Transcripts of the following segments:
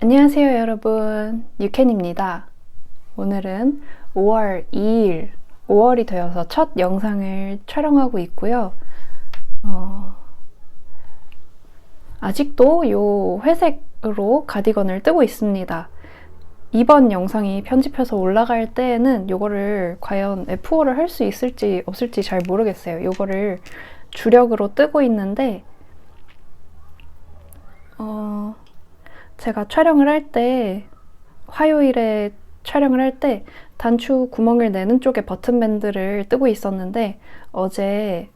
안녕하세요 여러분, 유캔입니다. 오늘은 5월 2일, 5월이 되어서 첫 영상을 촬영하고 있고요. 아직도 요 회색으로 가디건을 뜨고 있습니다. 이번 영상이 편집해서 올라갈 때에는 요거를 과연 F5를 할 수 있을지 없을지 잘 모르겠어요. 요거를 주력으로 뜨고 있는데 제가 촬영을 할 때, 화요일에 촬영을 할 때 단추 구멍을 내는 쪽에 버튼 밴드를 뜨고 있었는데 어제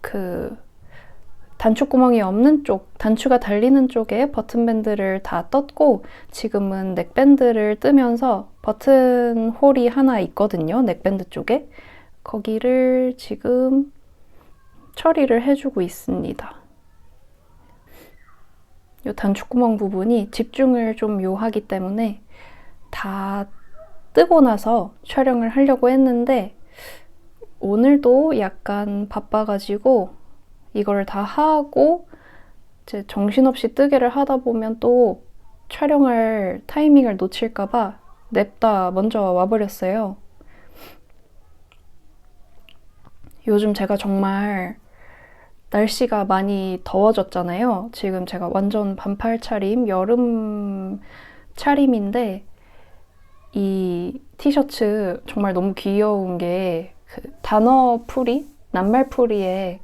그 단추 구멍이 없는 쪽, 단추가 달리는 쪽에 버튼 밴드를 다 떴고 지금은 넥밴드를 뜨면서 버튼 홀이 하나 있거든요. 넥밴드 쪽에. 거기를 지금 처리를 해주고 있습니다. 이 단추구멍 부분이 집중을 좀 요하기 때문에 다 뜨고 나서 촬영을 하려고 했는데 오늘도 약간 바빠가지고 이걸 다 하고 이제 정신없이 뜨개를 하다 보면 또 촬영할 타이밍을 놓칠까봐 냅다 먼저 와버렸어요. 요즘 제가 정말 날씨가 많이 더워졌잖아요. 지금 제가 완전 반팔 차림, 여름 차림인데 이 티셔츠 정말 너무 귀여운 게 그 단어 풀이, 낱말 풀이에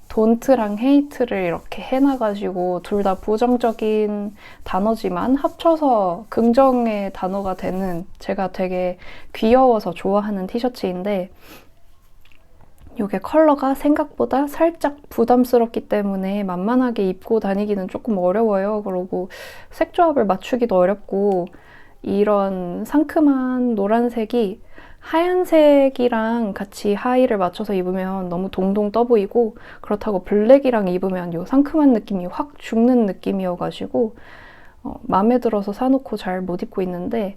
돈트랑 헤이트를 이렇게 해놔가지고 둘 다 부정적인 단어지만 합쳐서 긍정의 단어가 되는 제가 되게 귀여워서 좋아하는 티셔츠인데 이게 컬러가 생각보다 살짝 부담스럽기 때문에 만만하게 입고 다니기는 조금 어려워요. 그리고 색 조합을 맞추기도 어렵고 이런 상큼한 노란색이 하얀색이랑 같이 하의를 맞춰서 입으면 너무 동동 떠 보이고 그렇다고 블랙이랑 입으면 이 상큼한 느낌이 확 죽는 느낌이어가지고 마음에 들어서 사놓고 잘 못 입고 있는데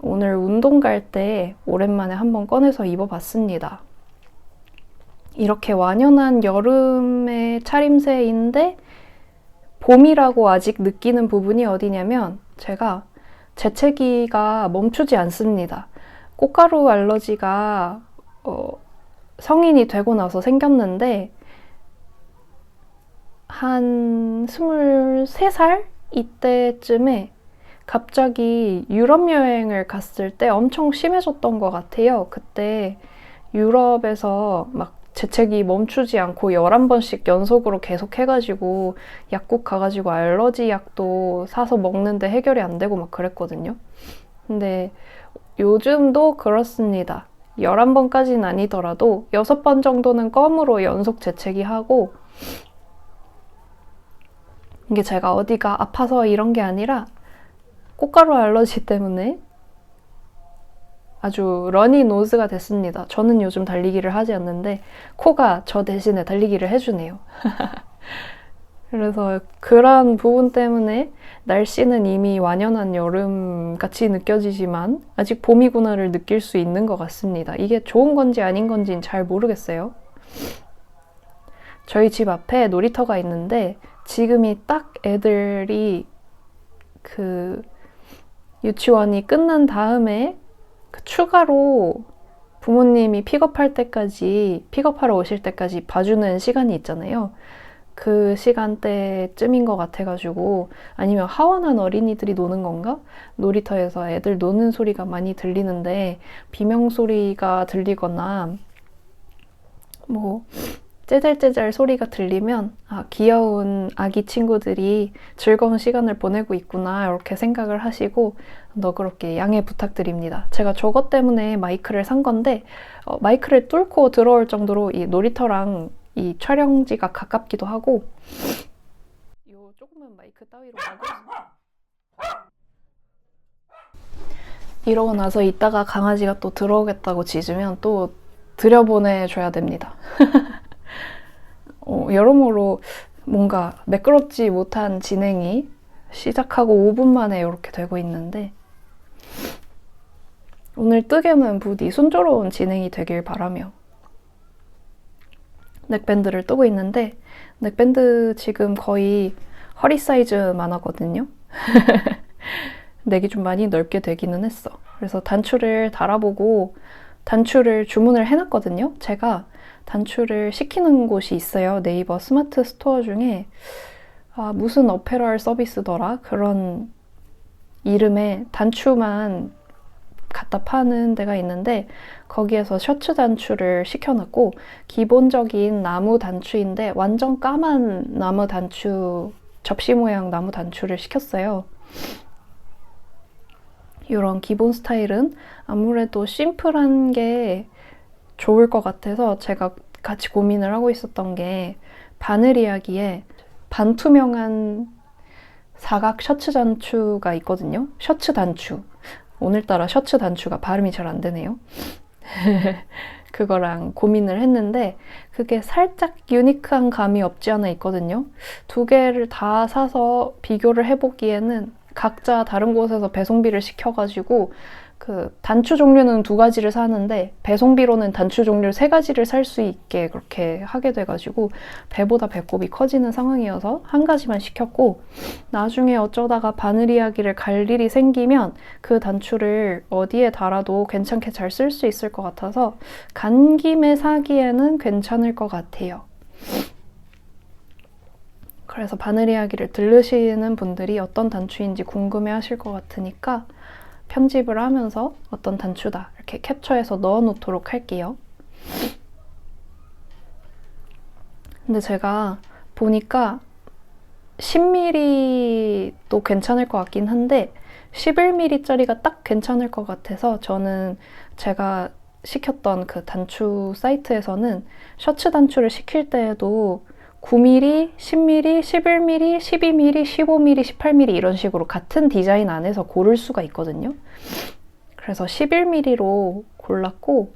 오늘 운동 갈 때 오랜만에 한번 꺼내서 입어봤습니다. 이렇게 완연한 여름의 차림새인데 봄이라고 아직 느끼는 부분이 어디냐면 제가 재채기가 멈추지 않습니다. 꽃가루 알러지가 성인이 되고 나서 생겼는데 한 23살? 이때쯤에 갑자기 유럽 여행을 갔을 때 엄청 심해졌던 것 같아요. 그때 유럽에서 막 재채기 멈추지 않고 11번씩 연속으로 계속 해가지고 약국 가가지고 알러지 약도 사서 먹는데 해결이 안 되고 막 그랬거든요. 근데 요즘도 그렇습니다. 11번까지는 아니더라도 6번 정도는 껌으로 연속 재채기 하고 이게 제가 어디가 아파서 이런 게 아니라 꽃가루 알러지 때문에 아주 러니 노즈가 됐습니다. 저는 요즘 달리기를 하지 않는데 코가 저 대신에 달리기를 해주네요. 그래서 그런 부분 때문에 날씨는 이미 완연한 여름같이 느껴지지만 아직 봄이구나를 느낄 수 있는 것 같습니다. 이게 좋은 건지 아닌 건지는 잘 모르겠어요. 저희 집 앞에 놀이터가 있는데 지금이 딱 애들이 그 유치원이 끝난 다음에 추가로 부모님이 픽업하러 오실 때까지 봐주는 시간이 있잖아요. 그 시간대쯤인 것 같아가지고 아니면 하원한 어린이들이 노는 건가? 놀이터에서 애들 노는 소리가 많이 들리는데 비명소리가 들리거나 뭐 째잘째잘 소리가 들리면 아, 귀여운 아기 친구들이 즐거운 시간을 보내고 있구나 이렇게 생각을 하시고 너그럽게 양해 부탁드립니다. 제가 저것 때문에 마이크를 산 건데 마이크를 뚫고 들어올 정도로 이 놀이터랑 이 촬영지가 가깝기도 하고 요 조그만 마이크 따위로 이러고 나서 이따가 강아지가 또 들어오겠다고 짖으면 또 들여보내줘야 됩니다. 여러모로 뭔가 매끄럽지 못한 진행이 시작하고 5분 만에 이렇게 되고 있는데 오늘 뜨개는 부디 순조로운 진행이 되길 바라며 넥밴드를 뜨고 있는데 넥밴드 지금 거의 허리 사이즈만 하거든요. 넥이 좀 많이 넓게 되기는 했어. 그래서 단추를 달아보고 단추를 주문을 해놨거든요. 제가 단추를 시키는 곳이 있어요. 네이버 스마트 스토어 중에 무슨 어페럴 서비스더라? 그런 이름의 단추만 갖다 파는 데가 있는데 거기에서 셔츠 단추를 시켜놨고 기본적인 나무 단추인데 완전 까만 나무 단추, 접시 모양 나무 단추를 시켰어요. 이런 기본 스타일은 아무래도 심플한 게 좋을 것 같아서 제가 같이 고민을 하고 있었던 게 바늘 이야기에 반투명한 사각 셔츠 단추가 있거든요. 셔츠 단추. 오늘따라 셔츠 단추가 발음이 잘 안 되네요. 그거랑 고민을 했는데 그게 살짝 유니크한 감이 없지 않아 있거든요. 두 개를 다 사서 비교를 해보기에는 각자 다른 곳에서 배송비를 시켜가지고 그 단추 종류는 2가지를 사는데 배송비로는 단추 종류 3가지를 살 수 있게 그렇게 하게 돼가지고 배보다 배꼽이 커지는 상황이어서 한 가지만 시켰고 나중에 어쩌다가 바늘 이야기를 갈 일이 생기면 그 단추를 어디에 달아도 괜찮게 잘 쓸 수 있을 것 같아서 간 김에 사기에는 괜찮을 것 같아요. 그래서 바늘 이야기를 들으시는 분들이 어떤 단추인지 궁금해 하실 것 같으니까 편집을 하면서 어떤 단추다 이렇게 캡처해서 넣어 놓도록 할게요. 근데 제가 보니까 10mm도 괜찮을 것 같긴 한데 11mm짜리가 딱 괜찮을 것 같아서 저는 제가 시켰던 그 단추 사이트에서는 셔츠 단추를 시킬 때에도 9mm, 10mm, 11mm, 12mm, 15mm, 18mm 이런 식으로 같은 디자인 안에서 고를 수가 있거든요. 그래서 11mm로 골랐고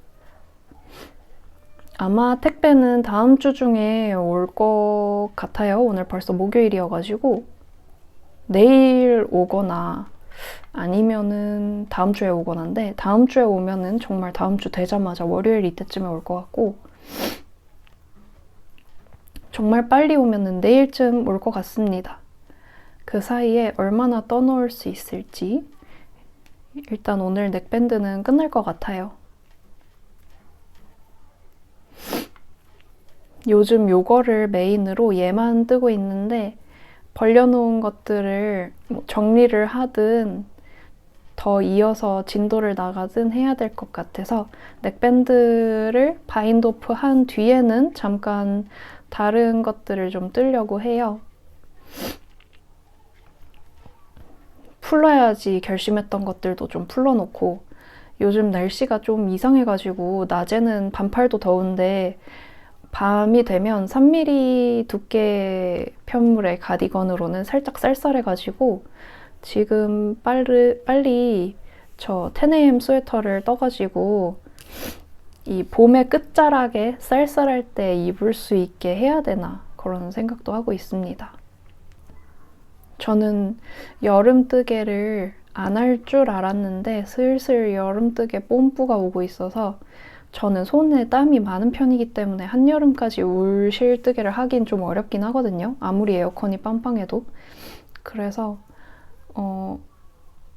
아마 택배는 다음 주 중에 올 것 같아요. 오늘 벌써 목요일이어가지고 내일 오거나 아니면은 다음 주에 오거나인데 다음 주에 오면은 정말 다음 주 되자마자 월요일 이때쯤에 올 것 같고 정말 빨리 오면은 내일쯤 올 것 같습니다. 그 사이에 얼마나 떠놓을 수 있을지 일단 오늘 넥밴드는 끝날 것 같아요. 요즘 요거를 메인으로 얘만 뜨고 있는데 벌려놓은 것들을 정리를 하든 더 이어서 진도를 나가든 해야 될 것 같아서 넥밴드를 바인드 오프 한 뒤에는 잠깐 다른 것들을 좀 뜨려고 해요. 풀러야지 결심했던 것들도 좀 풀러놓고 요즘 날씨가 좀 이상해가지고 낮에는 반팔도 더운데 밤이 되면 3mm 두께 편물의 가디건으로는 살짝 쌀쌀해가지고 지금 빨리 저 10am 스웨터를 떠가지고 이 봄의 끝자락에 쌀쌀할 때 입을 수 있게 해야 되나 그런 생각도 하고 있습니다. 저는 여름뜨개를 안 할 줄 알았는데 슬슬 여름뜨개 뽐뿌가 오고 있어서 저는 손에 땀이 많은 편이기 때문에 한여름까지 울 실뜨개를 하긴 좀 어렵긴 하거든요. 아무리 에어컨이 빵빵해도. 그래서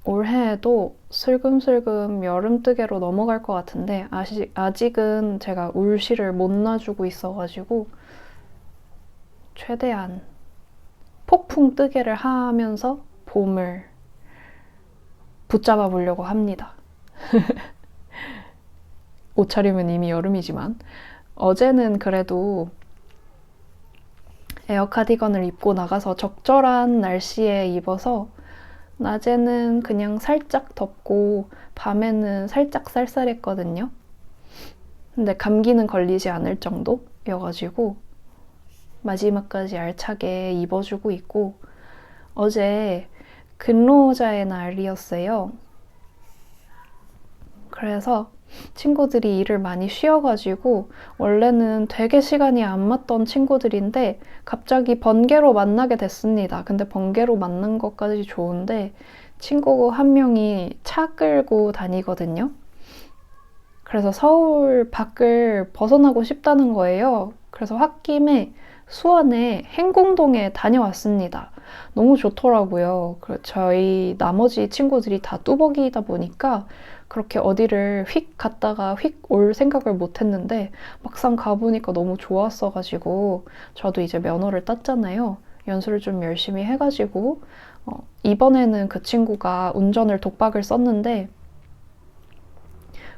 올해에도 슬금슬금 여름뜨개로 넘어갈 것 같은데 아직은 제가 울실을 못 놔주고 있어가지고 최대한 폭풍 뜨개를 하면서 봄을 붙잡아 보려고 합니다. 옷차림은 이미 여름이지만 어제는 그래도 에어 카디건을 입고 나가서 적절한 날씨에 입어서 낮에는 그냥 살짝 덥고 밤에는 살짝 쌀쌀했거든요. 근데 감기는 걸리지 않을 정도여가지고 마지막까지 알차게 입어주고 있고 어제 근로자의 날이었어요. 그래서 친구들이 일을 많이 쉬어가지고 원래는 되게 시간이 안 맞던 친구들인데 갑자기 번개로 만나게 됐습니다. 근데 번개로 만난 것까지 좋은데 친구 한 명이 차 끌고 다니거든요. 그래서 서울 밖을 벗어나고 싶다는 거예요. 그래서 홧김에 수원의 행궁동에 다녀왔습니다. 너무 좋더라고요. 저희 나머지 친구들이 다 뚜벅이다 보니까 그렇게 어디를 휙 갔다가 휙 올 생각을 못 했는데 막상 가보니까 너무 좋았어가지고 저도 이제 면허를 땄잖아요. 연수를 좀 열심히 해가지고 이번에는 그 친구가 운전을 독박을 썼는데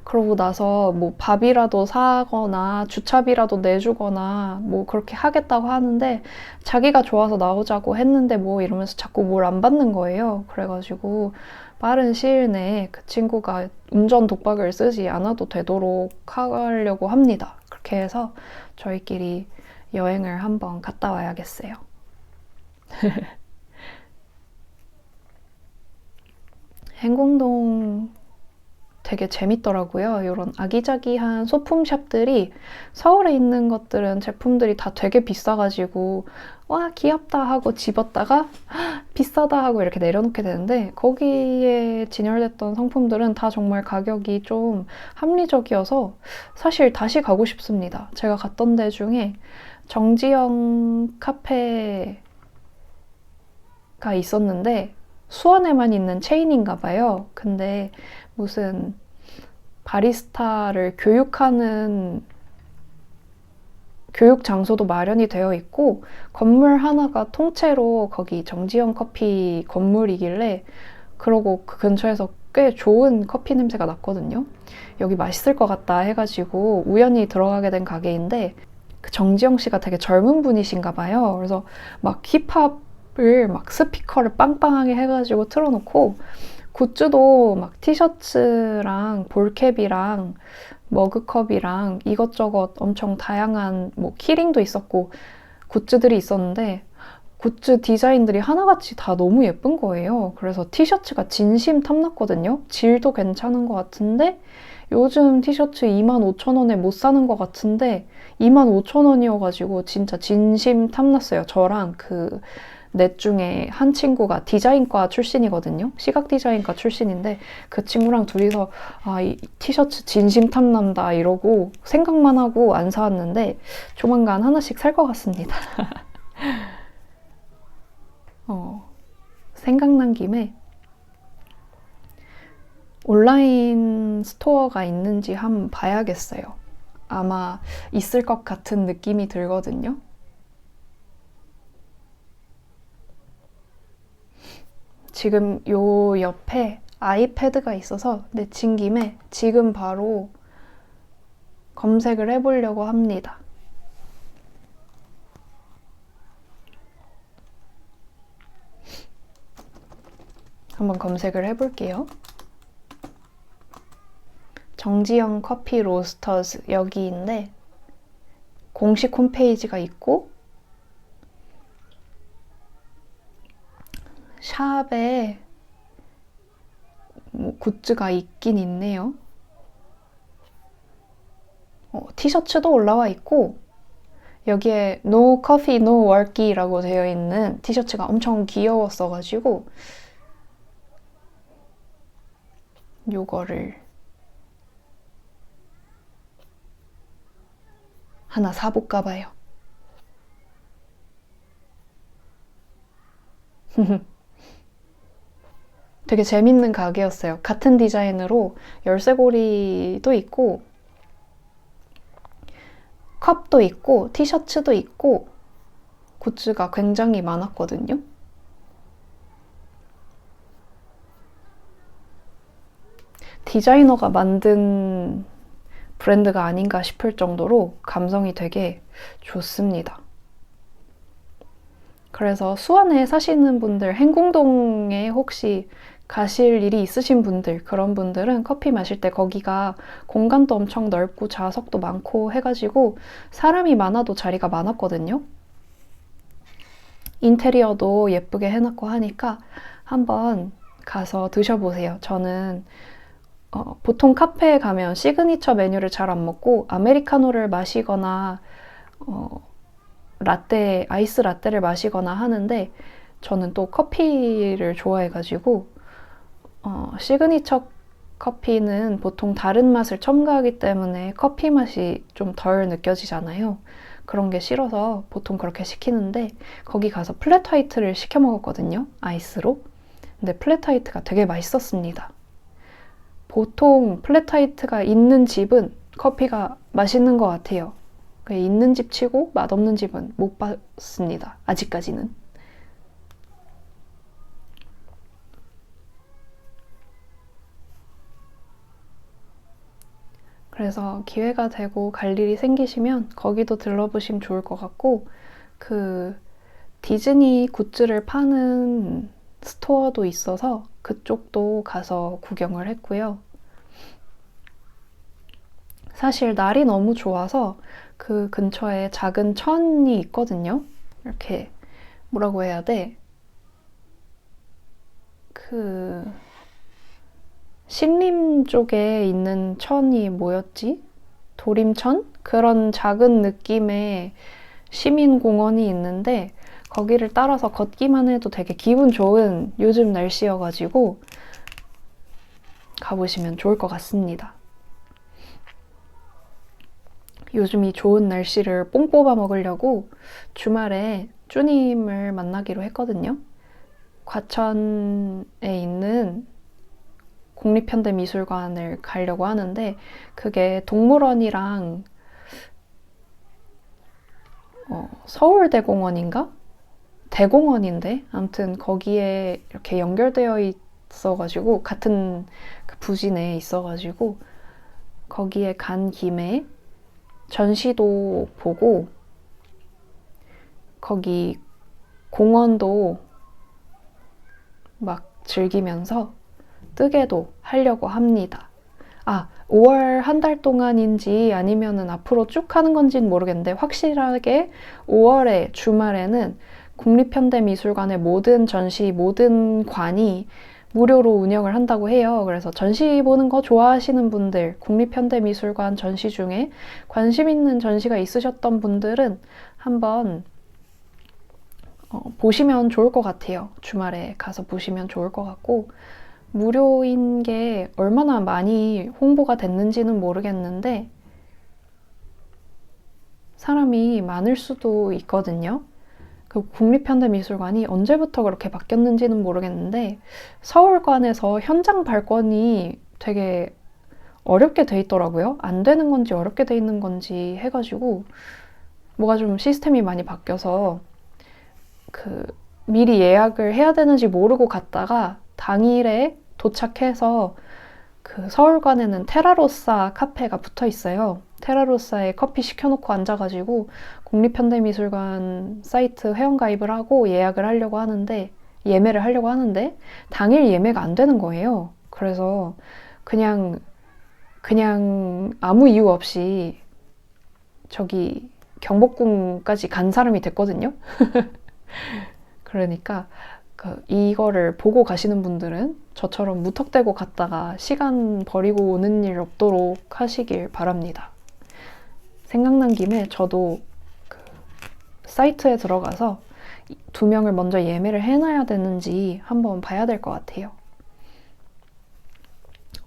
그러고 나서 뭐 밥이라도 사거나 주차비라도 내주거나 뭐 그렇게 하겠다고 하는데 자기가 좋아서 나오자고 했는데 뭐 이러면서 자꾸 뭘 안 받는 거예요. 그래가지고 빠른 시일 내에 그 친구가 운전 독박을 쓰지 않아도 되도록 하려고 합니다. 그렇게 해서 저희끼리 여행을 한번 갔다 와야겠어요. 행궁동 되게 재밌더라고요. 이런 아기자기한 소품샵들이 서울에 있는 것들은 제품들이 다 되게 비싸가지고 와 귀엽다 하고 집었다가 비싸다 하고 이렇게 내려놓게 되는데 거기에 진열됐던 상품들은 다 정말 가격이 좀 합리적이어서 사실 다시 가고 싶습니다. 제가 갔던 데 중에 정지영 카페가 있었는데 수원에만 있는 체인인가 봐요. 근데 무슨 바리스타를 교육하는 교육 장소도 마련이 되어 있고 건물 하나가 통째로 거기 정지영 커피 건물이길래 그러고 그 근처에서 꽤 좋은 커피 냄새가 났거든요. 여기 맛있을 것 같다 해가지고 우연히 들어가게 된 가게인데 그 정지영 씨가 되게 젊은 분이신가 봐요. 그래서 막 힙합을 막 스피커를 빵빵하게 해가지고 틀어놓고 굿즈도 막 티셔츠랑 볼캡이랑 머그컵이랑 이것저것 엄청 다양한 뭐 키링도 있었고 굿즈들이 있었는데 굿즈 디자인들이 하나같이 다 너무 예쁜 거예요. 그래서 티셔츠가 진심 탐났거든요. 질도 괜찮은 것 같은데 요즘 티셔츠 25,000원에 못 사는 것 같은데 25,000원이어가지고 진짜 진심 탐났어요. 저랑 그 넷 중에 한 친구가 디자인과 출신이거든요. 시각 디자인과 출신인데 그 친구랑 둘이서 이 티셔츠 진심 탐난다 이러고 생각만 하고 안 사왔는데 조만간 하나씩 살 것 같습니다. 생각난 김에 온라인 스토어가 있는지 한번 봐야겠어요. 아마 있을 것 같은 느낌이 들거든요. 지금 요 옆에 아이패드가 있어서 내친 김에 지금 바로 검색을 해보려고 합니다. 한번 검색을 해볼게요. 정지영 커피 로스터즈 여기인데 공식 홈페이지가 있고 샵에 뭐 굿즈가 있긴 있네요. 티셔츠도 올라와 있고 여기에 No Coffee, No Work이라고 되어 있는 티셔츠가 엄청 귀여웠어가지고 요거를 하나 사볼까 봐요. 되게 재밌는 가게였어요. 같은 디자인으로 열쇠고리도 있고 컵도 있고 티셔츠도 있고 굿즈가 굉장히 많았거든요. 디자이너가 만든 브랜드가 아닌가 싶을 정도로 감성이 되게 좋습니다. 그래서 수원에 사시는 분들, 행궁동에 혹시 가실 일이 있으신 분들, 그런 분들은 커피 마실 때 거기가 공간도 엄청 넓고 좌석도 많고 해가지고 사람이 많아도 자리가 많았거든요. 인테리어도 예쁘게 해놨고 하니까 한번 가서 드셔보세요. 저는 보통 카페에 가면 시그니처 메뉴를 잘 안 먹고 아메리카노를 마시거나 라떼, 아이스 라떼를 마시거나 하는데 저는 또 커피를 좋아해가지고 시그니처 커피는 보통 다른 맛을 첨가하기 때문에 커피 맛이 좀 덜 느껴지잖아요. 그런 게 싫어서 보통 그렇게 시키는데 거기 가서 플랫 화이트를 시켜 먹었거든요. 아이스로. 근데 플랫 화이트가 되게 맛있었습니다. 보통 플랫 화이트가 있는 집은 커피가 맛있는 것 같아요. 있는 집 치고 맛없는 집은 못 봤습니다. 아직까지는. 그래서 기회가 되고 갈 일이 생기시면 거기도 들러보시면 좋을 것 같고, 그 디즈니 굿즈를 파는 스토어도 있어서 그쪽도 가서 구경을 했고요. 사실 날이 너무 좋아서 그 근처에 작은 천이 있거든요. 이렇게 뭐라고 해야 돼? 그 신림 쪽에 있는 천이 뭐였지? 도림천? 그런 작은 느낌의 시민공원이 있는데 거기를 따라서 걷기만 해도 되게 기분 좋은 요즘 날씨여가지고 가보시면 좋을 것 같습니다. 요즘 이 좋은 날씨를 뽕 뽑아 먹으려고 주말에 쭈님을 만나기로 했거든요. 과천에 있는 국립현대미술관을 가려고 하는데 그게 동물원이랑 서울대공원인가? 대공원인데 아무튼 거기에 이렇게 연결되어 있어가지고 같은 그 부진에 있어가지고 거기에 간 김에 전시도 보고 거기 공원도 막 즐기면서 뜨개도 하려고 합니다. 5월 한 달 동안인지 아니면은 앞으로 쭉 하는 건지는 모르겠는데 확실하게 5월에 주말에는 국립현대미술관의 모든 전시, 모든 관이 무료로 운영을 한다고 해요. 그래서 전시 보는 거 좋아하시는 분들, 국립현대미술관 전시 중에 관심 있는 전시가 있으셨던 분들은 한번 보시면 좋을 것 같아요. 주말에 가서 보시면 좋을 것 같고, 무료인 게 얼마나 많이 홍보가 됐는지는 모르겠는데 사람이 많을 수도 있거든요. 그 국립현대미술관이 언제부터 그렇게 바뀌었는지는 모르겠는데 서울관에서 현장 발권이 되게 어렵게 돼 있더라고요. 안 되는 건지 어렵게 돼 있는 건지 해가지고 뭐가 좀 시스템이 많이 바뀌어서 미리 예약을 해야 되는지 모르고 갔다가 당일에 도착해서 그 서울관에는 테라로사 카페가 붙어 있어요. 테라로사에 커피 시켜놓고 앉아가지고 국립현대미술관 사이트 회원가입을 하고 예매를 하려고 하는데 당일 예매가 안 되는 거예요. 그래서 그냥 아무 이유 없이 저기 경복궁까지 간 사람이 됐거든요. 그러니까 이거를 보고 가시는 분들은 저처럼 무턱대고 갔다가 시간 버리고 오는 일 없도록 하시길 바랍니다. 생각난 김에 저도 그 사이트에 들어가서 2명을 먼저 예매를 해놔야 되는지 한번 봐야 될 것 같아요.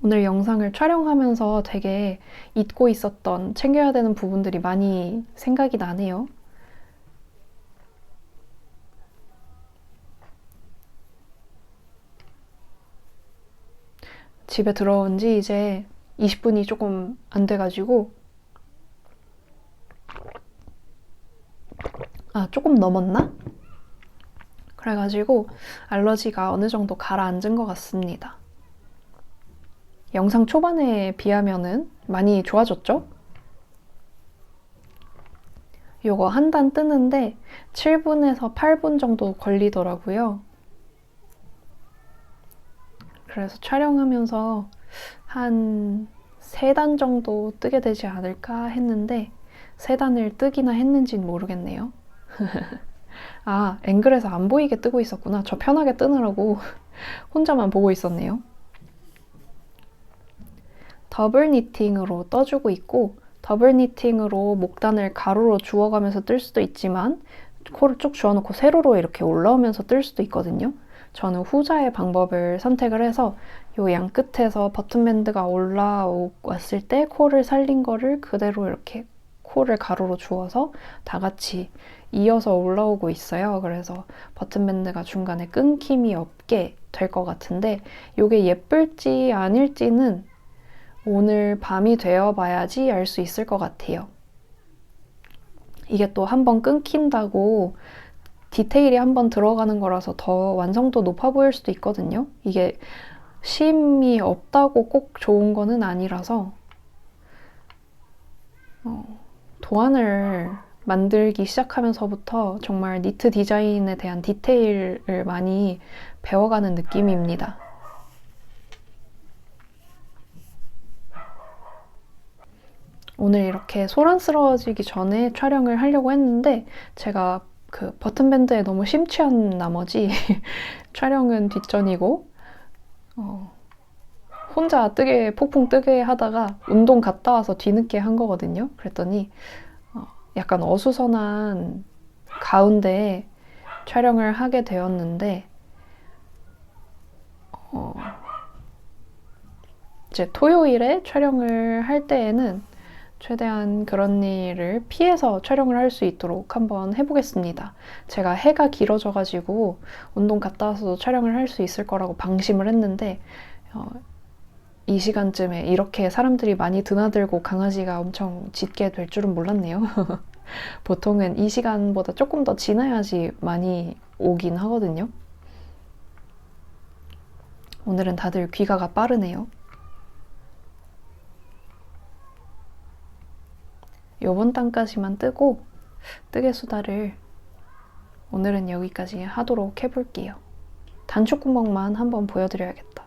오늘 영상을 촬영하면서 되게 잊고 있었던 챙겨야 되는 부분들이 많이 생각이 나네요. 집에 들어온 지 이제 20분이 조금 안 돼가지고 조금 넘었나? 그래가지고 알러지가 어느 정도 가라앉은 것 같습니다. 영상 초반에 비하면은 많이 좋아졌죠? 요거 한 단 뜨는데 7분에서 8분 정도 걸리더라고요. 그래서 촬영하면서 한 3단 정도 뜨게 되지 않을까 했는데 3단을 뜨기나 했는지는 모르겠네요. 앵글에서 안 보이게 뜨고 있었구나. 저 편하게 뜨느라고 혼자만 보고 있었네요. 더블 니팅으로 떠주고 있고 더블 니팅으로 목단을 가로로 주워가면서 뜰 수도 있지만 코를 쭉 주워놓고 세로로 이렇게 올라오면서 뜰 수도 있거든요. 저는 후자의 방법을 선택을 해서 요 양 끝에서 버튼밴드가 올라왔을 때 코를 살린 거를 그대로 이렇게 코를 가로로 주어서 다 같이 이어서 올라오고 있어요. 그래서 버튼밴드가 중간에 끊김이 없게 될 것 같은데 이게 예쁠지 아닐지는 오늘 밤이 되어 봐야지 알 수 있을 것 같아요. 이게 또 한번 끊긴다고 디테일이 한번 들어가는 거라서 더 완성도 높아 보일 수도 있거든요. 이게 심이 없다고 꼭 좋은 거는 아니라서 도안을 만들기 시작하면서부터 정말 니트 디자인에 대한 디테일을 많이 배워가는 느낌입니다. 오늘 이렇게 소란스러워지기 전에 촬영을 하려고 했는데 제가 그 버튼밴드에 너무 심취한 나머지 촬영은 뒷전이고 혼자 폭풍 뜨게 하다가 운동 갔다 와서 뒤늦게 한 거거든요. 그랬더니 약간 어수선한 가운데 촬영을 하게 되었는데 이제 토요일에 촬영을 할 때에는 최대한 그런 일을 피해서 촬영을 할 수 있도록 한번 해보겠습니다. 제가 해가 길어져가지고 운동 갔다 와서도 촬영을 할 수 있을 거라고 방심을 했는데 이 시간쯤에 이렇게 사람들이 많이 드나들고 강아지가 엄청 짖게 될 줄은 몰랐네요. 보통은 이 시간보다 조금 더 지나야지 많이 오긴 하거든요. 오늘은 다들 귀가가 빠르네요. 요번 단까지만 뜨고 뜨개 수다를 오늘은 여기까지 하도록 해볼게요. 단축구멍만 한번 보여드려야겠다.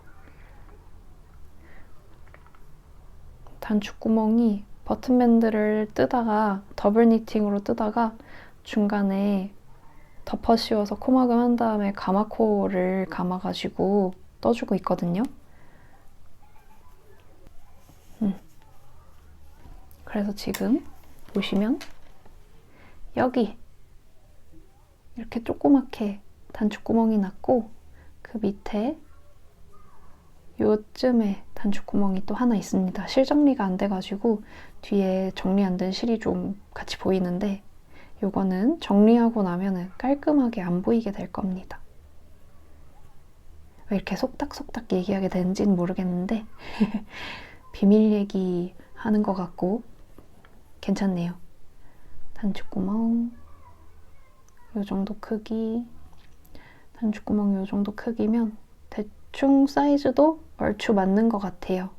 단축구멍이 버튼밴드를 뜨다가 더블 니팅으로 뜨다가 중간에 덮어 씌워서 코막음 한 다음에 가마코를 감아가지고 떠주고 있거든요. 그래서 지금 보시면 여기 이렇게 조그맣게 단축구멍이 났고 그 밑에 요쯤에 단축구멍이 또 하나 있습니다. 실 정리가 안 돼가지고 뒤에 정리 안 된 실이 좀 같이 보이는데 요거는 정리하고 나면은 깔끔하게 안 보이게 될 겁니다. 왜 이렇게 속닥속닥 얘기하게 되는지는 모르겠는데 비밀 얘기 하는 것 같고 괜찮네요. 단축구멍 요 정도 크기, 단축구멍 요 정도 크기면 대충 사이즈도 얼추 맞는 것 같아요.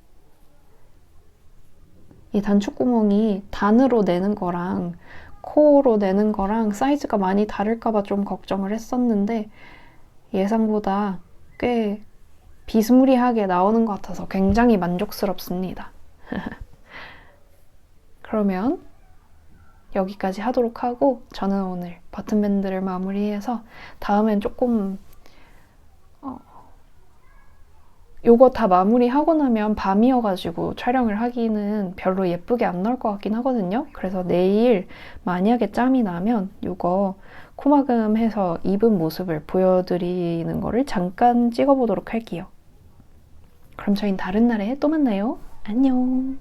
이 단축구멍이 단으로 내는 거랑 코로 내는 거랑 사이즈가 많이 다를까봐 좀 걱정을 했었는데 예상보다 꽤 비스무리하게 나오는 것 같아서 굉장히 만족스럽습니다. 그러면 여기까지 하도록 하고 저는 오늘 버튼밴드를 마무리해서 다음엔 조금 요거 다 마무리하고 나면 밤이어가지고 촬영을 하기는 별로 예쁘게 안 나올 것 같긴 하거든요. 그래서 내일 만약에 짬이 나면 요거 코막음 해서 입은 모습을 보여드리는 거를 잠깐 찍어보도록 할게요. 그럼 저희는 다른 날에 또 만나요. 안녕.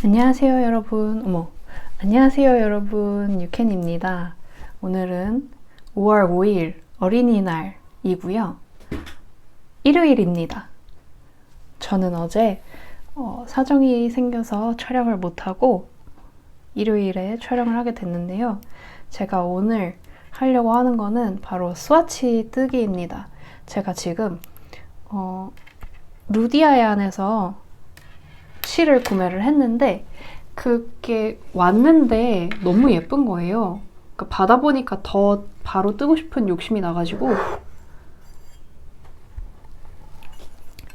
안녕하세요 여러분. 안녕하세요 여러분. 유캔입니다. 오늘은 5월 5일 어린이날이고요. 일요일입니다. 저는 어제 사정이 생겨서 촬영을 못하고 일요일에 촬영을 하게 됐는데요. 제가 오늘 하려고 하는 거는 바로 스와치 뜨기입니다. 제가 지금 루디아얀에서 실을 구매를 했는데 그게 왔는데 너무 예쁜 거예요. 그러니까 받아보니까 더 바로 뜨고 싶은 욕심이 나가지고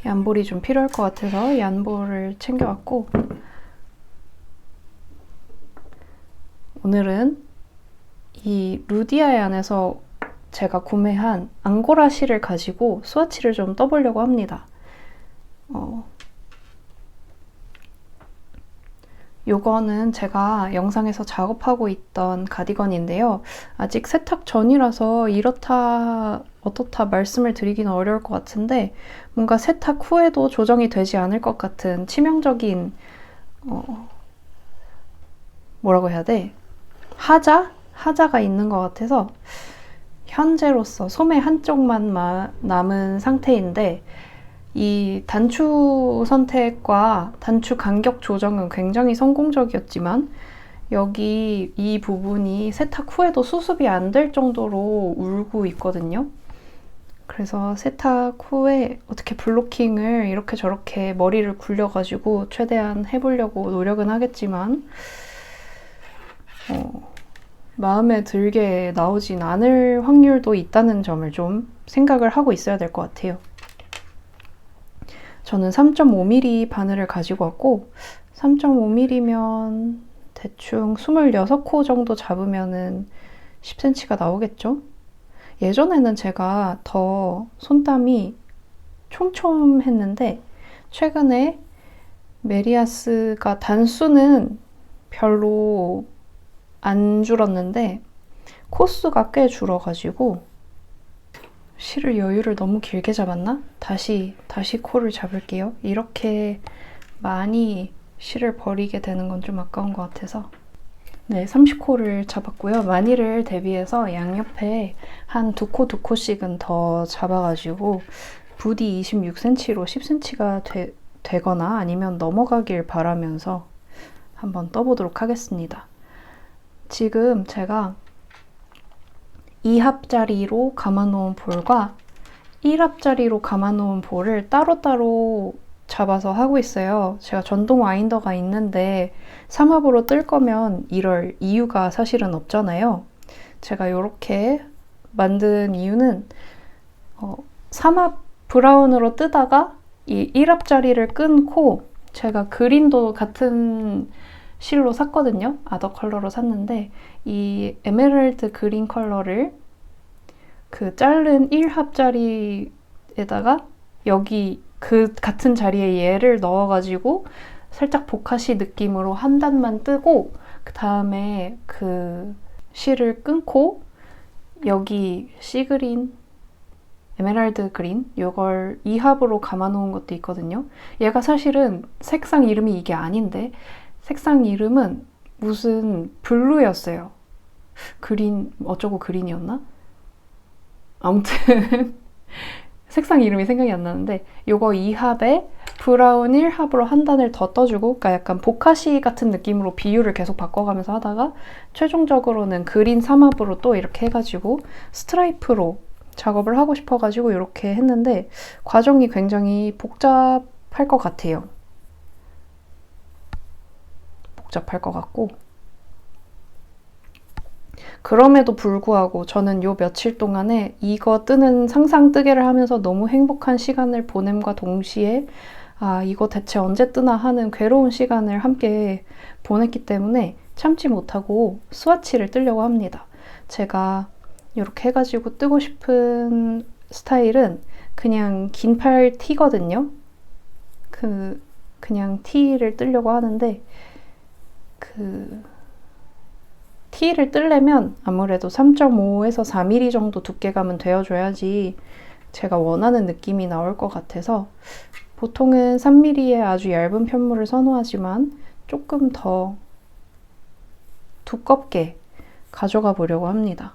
얀볼이 좀 필요할 것 같아서 얀볼을 챙겨왔고 오늘은 이 루디아얀에서 제가 구매한 앙고라 실을 가지고 스와치를 좀 떠보려고 합니다. 요거는 제가 영상에서 작업하고 있던 가디건인데요. 아직 세탁 전이라서 이렇다 어떻다 말씀을 드리기는 어려울 것 같은데 뭔가 세탁 후에도 조정이 되지 않을 것 같은 치명적인 뭐라고 해야 돼? 하자가 있는 것 같아서 현재로서 소매 한쪽만 남은 상태인데 이 단추 선택과 단추 간격 조정은 굉장히 성공적이었지만 여기 이 부분이 세탁 후에도 수습이 안 될 정도로 울고 있거든요. 그래서 세탁 후에 어떻게 블로킹을 이렇게 저렇게 머리를 굴려가지고 최대한 해보려고 노력은 하겠지만 마음에 들게 나오진 않을 확률도 있다는 점을 좀 생각을 하고 있어야 될 것 같아요. 저는 3.5mm 바늘을 가지고 왔고 3.5mm면 대충 26코 정도 잡으면은 10cm가 나오겠죠? 예전에는 제가 더 손땀이 촘촘했는데 최근에 메리아스가 단수는 별로 안 줄었는데 코수가 꽤 줄어가지고 실을 여유를 너무 길게 잡았나? 다시 코를 잡을게요. 이렇게 많이 실을 버리게 되는 건 좀 아까운 것 같아서 네, 30코를 잡았고요. 마니를 대비해서 양옆에 한 2코씩은 더 잡아가지고 부디 26cm로 10cm가 되거나 아니면 넘어가길 바라면서 한번 떠보도록 하겠습니다. 지금 제가 2합짜리로 감아놓은 볼과 1합짜리로 감아놓은 볼을 따로따로 잡아서 하고 있어요. 제가 전동 와인더가 있는데 3합으로 뜰 거면 이럴 이유가 사실은 없잖아요. 제가 이렇게 만든 이유는 3합 브라운으로 뜨다가 이 1합짜리를 끊고 제가 그린도 같은 실로 샀거든요. 아더 컬러로 샀는데 이 에메랄드 그린 컬러를 그 자른 1합짜리에다가 여기 그 같은 자리에 얘를 넣어가지고 살짝 보카시 느낌으로 한 단만 뜨고 그 다음에 그 실을 끊고 여기 시그린, 에메랄드 그린 이걸 2합으로 감아놓은 것도 있거든요. 얘가 사실은 색상 이름이 이게 아닌데 색상 이름은 무슨 블루였어요. 그린 어쩌고 그린이었나? 아무튼 색상 이름이 생각이 안 나는데 요거 2합에 브라운 1합으로 한 단을 더 떠주고 그러니까 약간 보카시 같은 느낌으로 비율을 계속 바꿔가면서 하다가 최종적으로는 그린 3합으로 또 이렇게 해가지고 스트라이프로 작업을 하고 싶어가지고 이렇게 했는데 과정이 굉장히 복잡할 것 같아요. 복잡할 것 같고 그럼에도 불구하고 저는 요 며칠 동안에 이거 뜨는 상상 뜨개를 하면서 너무 행복한 시간을 보냄과 동시에 아 이거 대체 언제 뜨나 하는 괴로운 시간을 함께 보냈기 때문에 참지 못하고 스와치를 뜨려고 합니다. 제가 이렇게 해가지고 뜨고 싶은 스타일은 그냥 긴팔 티거든요. 그냥 티를 뜨려고 하는데 티를 뜨려면 아무래도 3.5에서 4mm 정도 두께감은 되어줘야지 제가 원하는 느낌이 나올 것 같아서 보통은 3mm의 아주 얇은 편물을 선호하지만 조금 더 두껍게 가져가 보려고 합니다.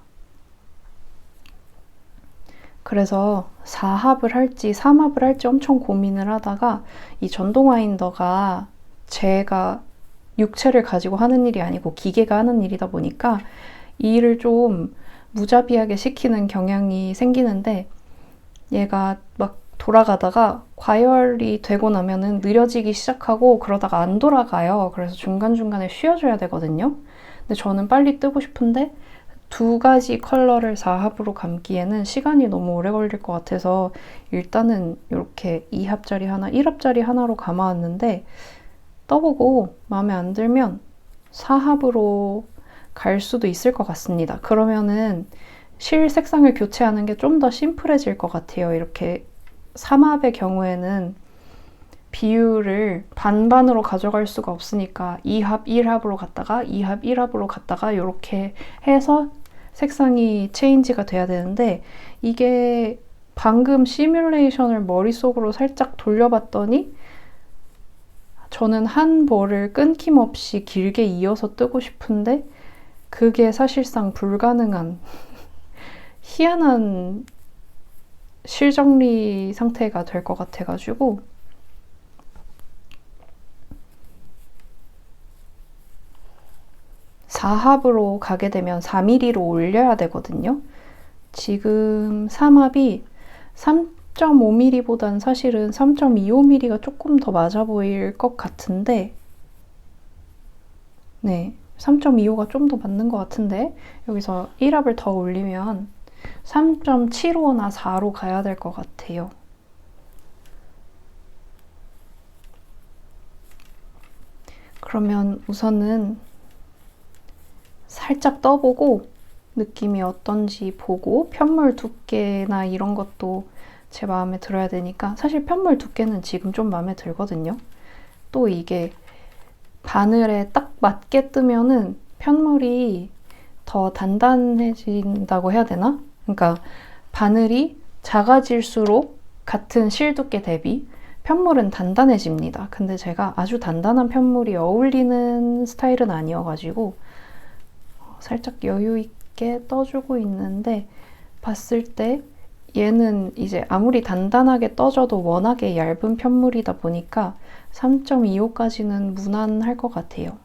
그래서 4합을 할지 3합을 할지 엄청 고민을 하다가 이 전동 와인더가 제가 육체를 가지고 하는 일이 아니고 기계가 하는 일이다 보니까 이 일을 좀 무자비하게 시키는 경향이 생기는데 얘가 막 돌아가다가 과열이 되고 나면은 느려지기 시작하고 그러다가 안 돌아가요. 그래서 중간중간에 쉬어줘야 되거든요. 근데 저는 빨리 뜨고 싶은데 두 가지 컬러를 4합으로 감기에는 시간이 너무 오래 걸릴 것 같아서 일단은 이렇게 2합짜리 하나, 1합짜리 하나로 감아왔는데 떠보고 마음에 안 들면 4합으로 갈 수도 있을 것 같습니다. 그러면은 실 색상을 교체하는 게 좀 더 심플해질 것 같아요. 이렇게 3합의 경우에는 비율을 반반으로 가져갈 수가 없으니까 2합 1합으로 갔다가 2합 1합으로 갔다가 이렇게 해서 색상이 체인지가 돼야 되는데 이게 방금 시뮬레이션을 머릿속으로 살짝 돌려봤더니 저는 한 벌을 끊김없이 길게 이어서 뜨고 싶은데 그게 사실상 불가능한 희한한 실정리 상태가 될 것 같아가지고 사합으로 가게 되면 4mm로 올려야 되거든요. 지금 삼합이 3.5mm보단 사실은 3.25mm가 조금 더 맞아 보일 것 같은데 네, 3.25가 좀 더 맞는 것 같은데 여기서 1합을 더 올리면 3.75나 4로 가야 될 것 같아요. 그러면 우선은 살짝 떠보고 느낌이 어떤지 보고 편물 두께나 이런 것도 제 마음에 들어야 되니까 사실 편물 두께는 지금 좀 마음에 들거든요. 또 이게 바늘에 딱 맞게 뜨면은 편물이 더 단단해진다고 해야 되나? 그러니까 바늘이 작아질수록 같은 실 두께 대비 편물은 단단해집니다. 근데 제가 아주 단단한 편물이 어울리는 스타일은 아니어가지고 살짝 여유 있게 떠주고 있는데 봤을 때 얘는 이제 아무리 단단하게 떠줘도 워낙에 얇은 편물이다 보니까 3.25까지는 무난할 것 같아요.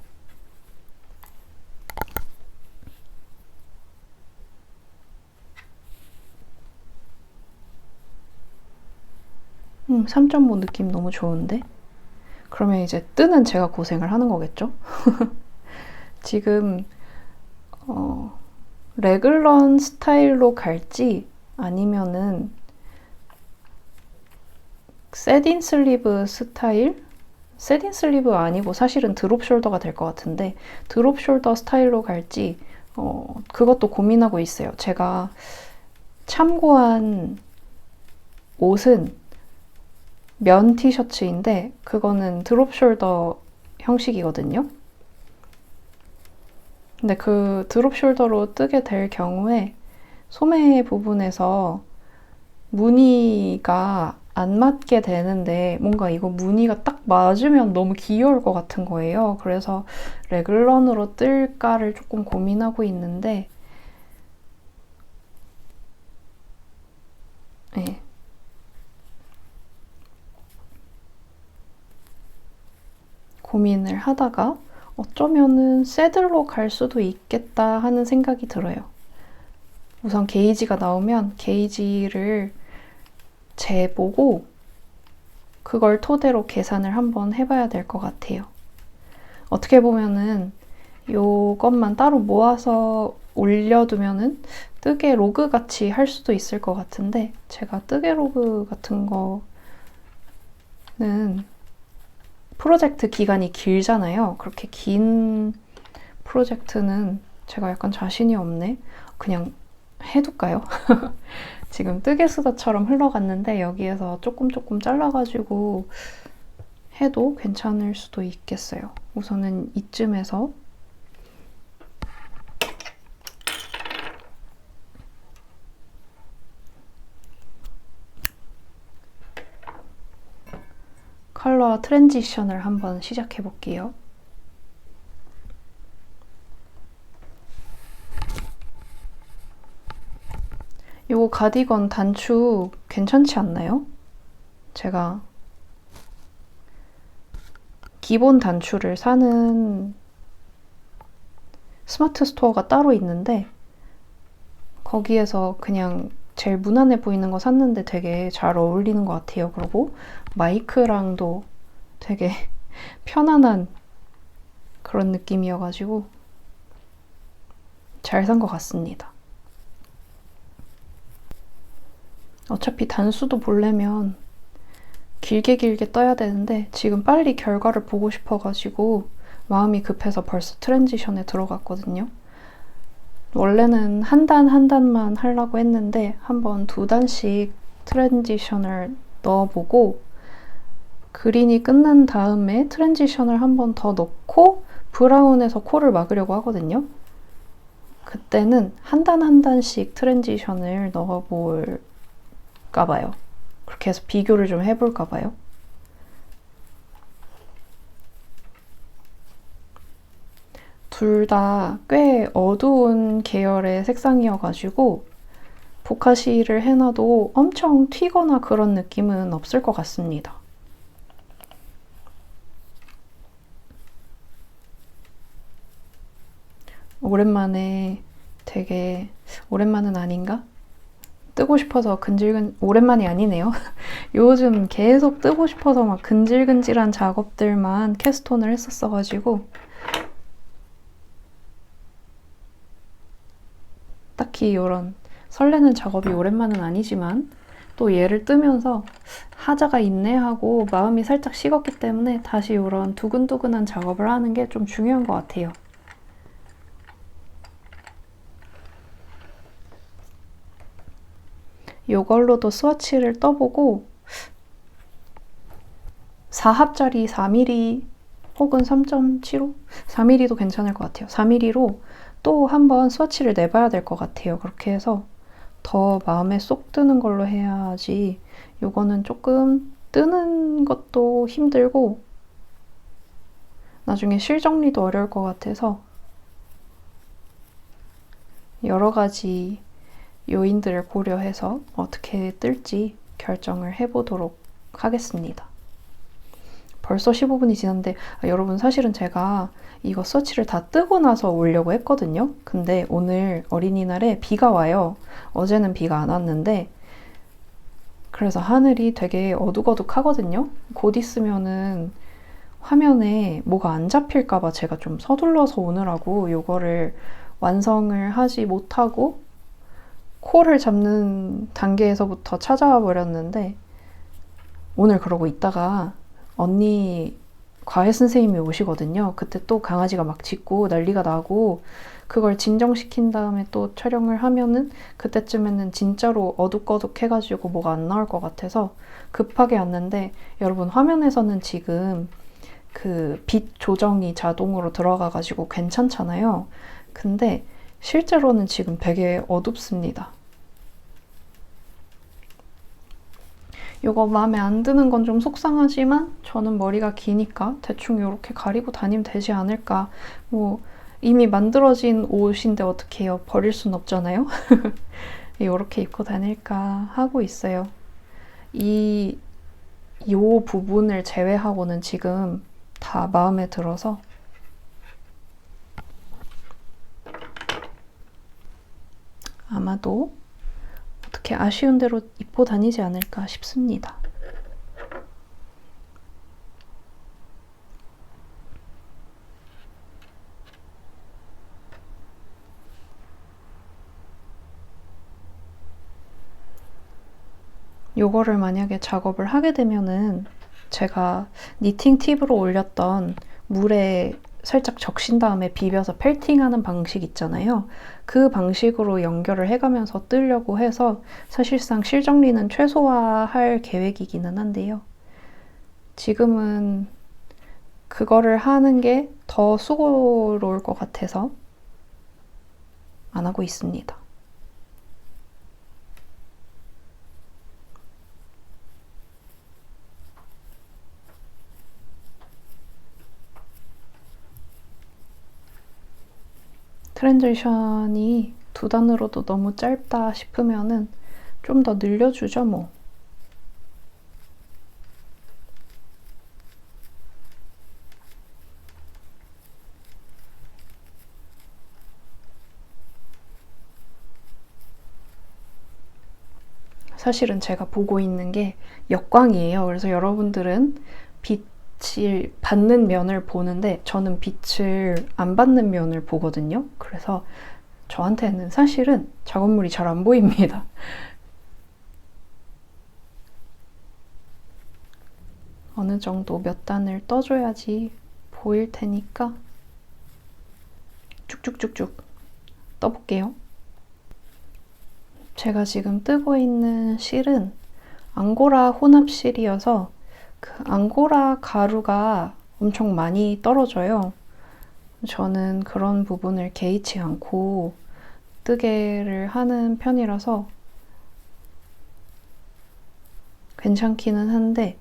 3.5 느낌 너무 좋은데? 그러면 이제 뜨는 제가 고생을 하는 거겠죠? 지금 레글런 스타일로 갈지 아니면은 셋인 슬리브 스타일? 셋인 슬리브 아니고 사실은 드롭 숄더가 될 것 같은데 드롭 숄더 스타일로 갈지 그것도 고민하고 있어요. 제가 참고한 옷은 면 티셔츠인데 그거는 드롭 숄더 형식이거든요. 근데 그 드롭 숄더로 뜨게 될 경우에 소매 부분에서 무늬가 안 맞게 되는데 뭔가 이거 무늬가 딱 맞으면 너무 귀여울 것 같은 거예요. 그래서 레글런으로 뜰까를 조금 고민하고 있는데 네. 고민을 하다가 어쩌면은 새들로 갈 수도 있겠다 하는 생각이 들어요. 우선 게이지가 나오면 게이지를 재보고 그걸 토대로 계산을 한번 해봐야 될 것 같아요. 어떻게 보면은 이것만 따로 모아서 올려두면은 뜨개 로그 같이 할 수도 있을 것 같은데 제가 뜨개 로그 같은 거는 프로젝트 기간이 길잖아요. 그렇게 긴 프로젝트는 제가 약간 자신이 없네. 그냥 해둘까요? 지금 뜨개 수다처럼 흘러갔는데 여기에서 조금 잘라가지고 해도 괜찮을 수도 있겠어요. 우선은 이쯤에서 컬러 트랜지션을 한번 시작해 볼게요. 이거 가디건 단추 괜찮지 않나요? 제가 기본 단추를 사는 스마트 스토어가 따로 있는데 거기에서 그냥 제일 무난해 보이는 거 샀는데 되게 잘 어울리는 것 같아요. 그리고 마이크랑도 되게 편안한 그런 느낌이어가지고 잘 산 것 같습니다. 어차피 단수도 보려면 길게 떠야 되는데 지금 빨리 결과를 보고 싶어가지고 마음이 급해서 벌써 트랜지션에 들어갔거든요. 원래는 한 단만 하려고 했는데 한번 2단씩 트랜지션을 넣어보고 그린이 끝난 다음에 트랜지션을 한 번 더 넣고 브라운에서 코를 막으려고 하거든요. 그때는 한 단씩 트랜지션을 넣어볼까 봐요. 그렇게 해서 비교를 좀 해볼까 봐요. 둘 다 꽤 어두운 계열의 색상이어가지고 보카시를 해놔도 엄청 튀거나 그런 느낌은 없을 것 같습니다. 오랜만에 되게 오랜만은 아닌가? 뜨고 싶어서 오랜만이 아니네요. 요즘 계속 뜨고 싶어서 막 근질근질한 작업들만 캐스톤을 했었어가지고 딱히 이런 설레는 작업이 오랜만은 아니지만 또 얘를 뜨면서 하자가 있네 하고 마음이 살짝 식었기 때문에 다시 이런 두근두근한 작업을 하는 게 좀 중요한 것 같아요. 이걸로도 스와치를 떠보고 4합짜리 4mm 혹은 3.75? 4mm도 괜찮을 것 같아요. 4mm로 또 한번 스와치를 내봐야 될 것 같아요. 그렇게 해서 더 마음에 쏙 드는 걸로 해야지. 이거는 조금 뜨는 것도 힘들고 나중에 실 정리도 어려울 것 같아서 여러 가지 요인들을 고려해서 어떻게 뜰지 결정을 해보도록 하겠습니다. 벌써 15분이 지났는데 여러분 사실은 제가 이거 서치를 다 뜨고 나서 오려고 했거든요. 근데 오늘 어린이날에 비가 와요. 어제는 비가 안 왔는데 그래서 하늘이 되게 어둑어둑하거든요. 곧 있으면은 화면에 뭐가 안 잡힐까봐 제가 좀 서둘러서 오느라고 이거를 완성을 하지 못하고 콜을 잡는 단계에서부터 찾아와 버렸는데 오늘 그러고 있다가 언니 과외 선생님이 오시거든요. 그때 또 강아지가 막 짖고 난리가 나고 그걸 진정시킨 다음에 또 촬영을 하면은 그때쯤에는 진짜로 어둑어둑해가지고 뭐가 안 나올 것 같아서 급하게 왔는데 여러분 화면에서는 지금 그 빛 조정이 자동으로 들어가가지고 괜찮잖아요. 근데 실제로는 지금 되게 어둡습니다. 이거 마음에 안 드는 건 좀 속상하지만 저는 머리가 기니까 대충 이렇게 가리고 다니면 되지 않을까. 뭐 이미 만들어진 옷인데 어떻게 해요? 버릴 순 없잖아요. 이렇게 입고 다닐까 하고 있어요. 이 부분을 제외하고는 지금 다 마음에 들어서 아마도 어떻게 아쉬운 대로 입고 다니지 않을까 싶습니다. 요거를 만약에 작업을 하게 되면은 제가 니팅 팁으로 올렸던 물에 살짝 적신 다음에 비벼서 펠팅하는 방식 있잖아요. 그 방식으로 연결을 해가면서 뜨려고 해서 사실상 실정리는 최소화할 계획이기는 한데요. 지금은 그거를 하는 게 더 수고로울 것 같아서 안 하고 있습니다. 트랜지션이 2단으로도 너무 짧다 싶으면은 좀 더 늘려주죠 뭐. 사실은 제가 보고 있는 게 역광이에요. 그래서 여러분들은 빛을 받는 면을 보는데 저는 빛을 안 받는 면을 보거든요. 그래서 저한테는 사실은 작업물이 잘 안 보입니다. 어느 정도 몇 단을 떠줘야지 보일 테니까 쭉쭉쭉쭉 떠볼게요. 제가 지금 뜨고 있는 실은 앙고라 혼합 실이어서 그 앙고라 가루가 엄청 많이 떨어져요. 저는 그런 부분을 개의치 않고 뜨개를 하는 편이라서 괜찮기는 한데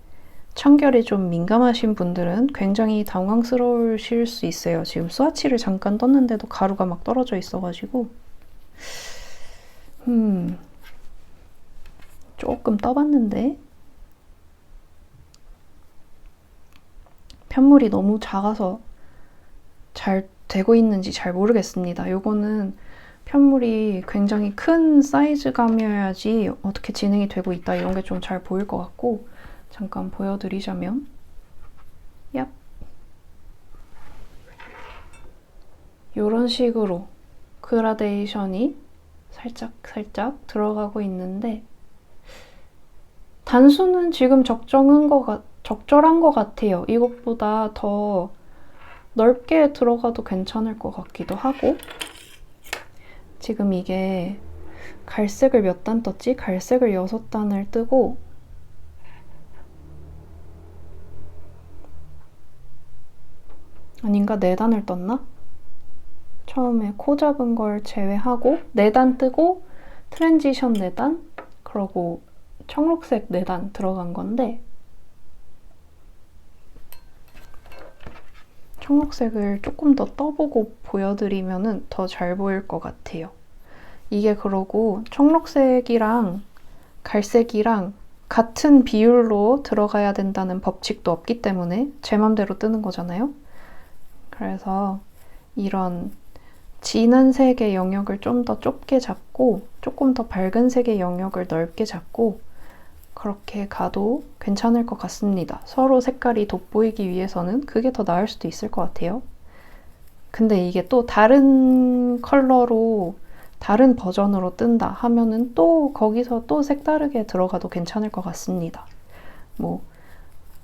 청결에 좀 민감하신 분들은 굉장히 당황스러우실 수 있어요. 지금 스와치를 잠깐 떴는데도 가루가 막 떨어져 있어가지고 조금 떠봤는데 편물이 너무 작아서 잘 되고 있는지 잘 모르겠습니다. 요거는 편물이 굉장히 큰 사이즈감이어야지 어떻게 진행이 되고 있다 이런 게 좀 잘 보일 것 같고, 잠깐 보여드리자면 얍 이런 식으로 그라데이션이 살짝 들어가고 있는데 단수는 지금 적절한 것 같아요. 이것보다 더 넓게 들어가도 괜찮을 것 같기도 하고, 지금 이게 갈색을 몇 단 떴지? 갈색을 6단을 뜨고 아닌가? 4단을 떴나? 처음에 코 잡은 걸 제외하고 4단 뜨고 트랜지션 4단 그러고 청록색 4단 들어간 건데, 청록색을 조금 더 떠보고 보여드리면 더 잘 보일 것 같아요. 이게 그러고 청록색이랑 갈색이랑 같은 비율로 들어가야 된다는 법칙도 없기 때문에 제 맘대로 뜨는 거잖아요. 그래서 이런 진한 색의 영역을 좀 더 좁게 잡고 조금 더 밝은 색의 영역을 넓게 잡고 그렇게 가도 괜찮을 것 같습니다. 서로 색깔이 돋보이기 위해서는 그게 더 나을 수도 있을 것 같아요. 근데 이게 또 다른 컬러로 다른 버전으로 뜬다 하면은 또 거기서 또 색다르게 들어가도 괜찮을 것 같습니다. 뭐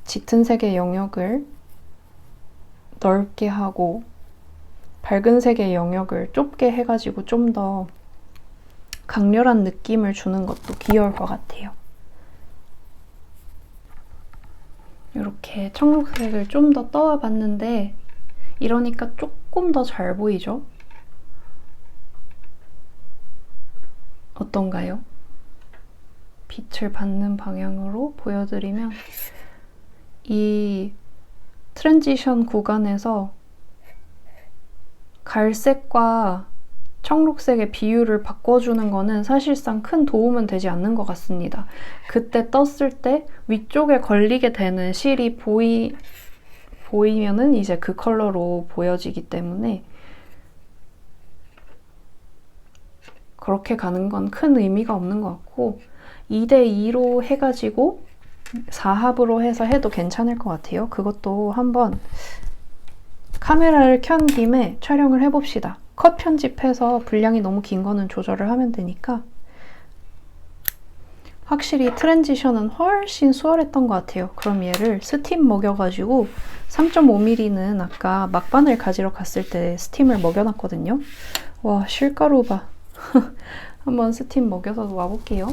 짙은 색의 영역을 넓게 하고 밝은 색의 영역을 좁게 해가지고 좀 더 강렬한 느낌을 주는 것도 귀여울 것 같아요. 이렇게 청록색을 좀 더 떠와 봤는데 이러니까 조금 더 잘 보이죠? 어떤가요? 빛을 받는 방향으로 보여드리면 이 트랜지션 구간에서 갈색과 청록색의 비율을 바꿔주는 거는 사실상 큰 도움은 되지 않는 것 같습니다. 그때 떴을 때 위쪽에 걸리게 되는 실이 보이면은 이제 그 컬러로 보여지기 때문에 그렇게 가는 건 큰 의미가 없는 것 같고 2대2로 해가지고 4합으로 해서 해도 괜찮을 것 같아요. 그것도 한번 카메라를 켠 김에 촬영을 해봅시다. 컷 편집해서 분량이 너무 긴 거는 조절을 하면 되니까. 확실히 트랜지션은 훨씬 수월했던 것 같아요. 그럼 얘를 스팀 먹여가지고 3.5mm는 아까 막반을 가지러 갔을 때 스팀을 먹여놨거든요. 와, 실가루 봐. 한번 스팀 먹여서 와볼게요.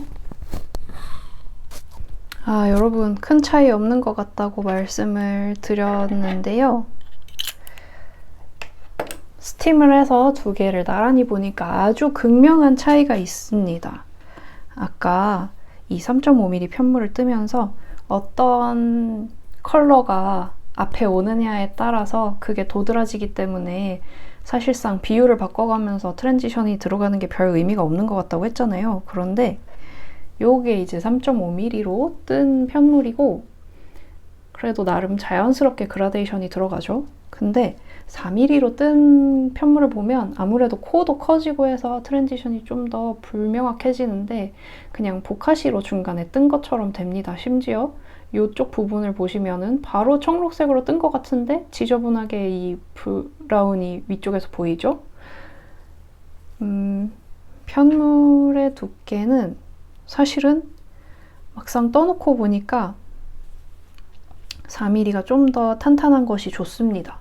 아, 여러분 큰 차이 없는 것 같다고 말씀을 드렸는데요. 스팀을 해서 두 개를 나란히 보니까 아주 극명한 차이가 있습니다. 아까 이 3.5mm 편물을 뜨면서 어떤 컬러가 앞에 오느냐에 따라서 그게 도드라지기 때문에 사실상 비율을 바꿔가면서 트랜지션이 들어가는 게 별 의미가 없는 것 같다고 했잖아요. 그런데 요게 이제 3.5mm로 뜬 편물이고 그래도 나름 자연스럽게 그라데이션이 들어가죠. 근데 4mm로 뜬 편물을 보면 아무래도 코도 커지고 해서 트랜지션이 좀 더 불명확해지는데 그냥 보카시로 중간에 뜬 것처럼 됩니다. 심지어 이쪽 부분을 보시면은 바로 청록색으로 뜬 것 같은데 지저분하게 이 브라운이 위쪽에서 보이죠? 편물의 두께는 사실은 막상 떠놓고 보니까 4mm가 좀 더 탄탄한 것이 좋습니다.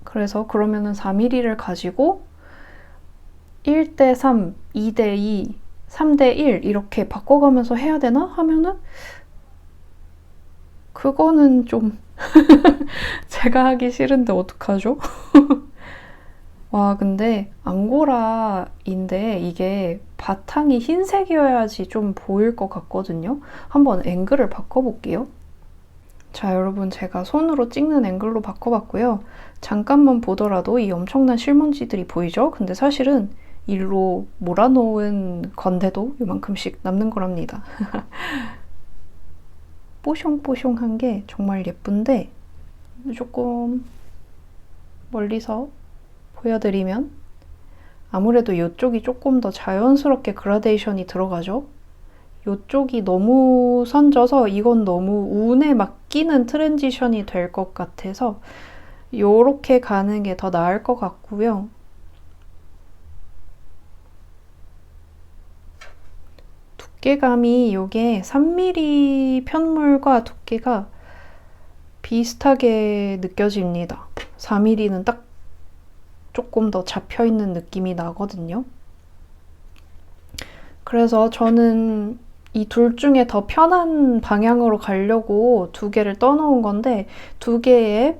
그래서 그러면은 4mm를 가지고 1대3, 2대2, 3대1 이렇게 바꿔가면서 해야 되나? 하면은 그거는 좀 제가 하기 싫은데 어떡하죠? 와, 근데 앙고라인데 이게 바탕이 흰색이어야지 좀 보일 것 같거든요. 한번 앵글을 바꿔볼게요. 자, 자, 여러분, 제가 손으로 찍는 앵글로 바꿔봤고요. 잠깐만 보더라도 이 엄청난 실먼지들이 보이죠? 근데 사실은 일로 몰아놓은 건데도 이만큼씩 남는 거랍니다. 뽀숑뽀숑한 게 정말 예쁜데 조금 멀리서 보여드리면 아무래도 이쪽이 조금 더 자연스럽게 그라데이션이 들어가죠? 이쪽이 너무 선져서 이건 너무 운에 맡기는 트랜지션이 될 것 같아서 요렇게 가는 게 더 나을 것 같고요. 두께감이 요게 3mm 편물과 두께가 비슷하게 느껴집니다. 4mm는 딱 조금 더 잡혀있는 느낌이 나거든요. 그래서 저는 이 둘 중에 더 편한 방향으로 가려고 두 개를 떠놓은 건데 두 개의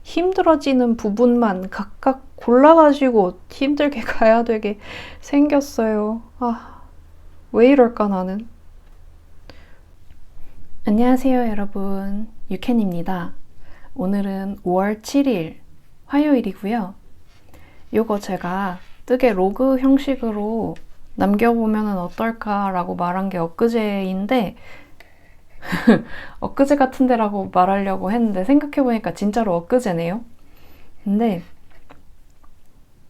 힘들어지는 부분만 각각 골라가지고 힘들게 가야 되게 생겼어요. 아, 왜 이럴까 나는. 안녕하세요 여러분, 유캔입니다. 오늘은 5월 7일 화요일이고요. 요거 제가 뜨개 로그 형식으로 남겨보면 어떨까라고 말한 게 엊그제인데 엊그제 같은데 라고 말하려고 했는데 생각해보니까 진짜로 엊그제네요. 근데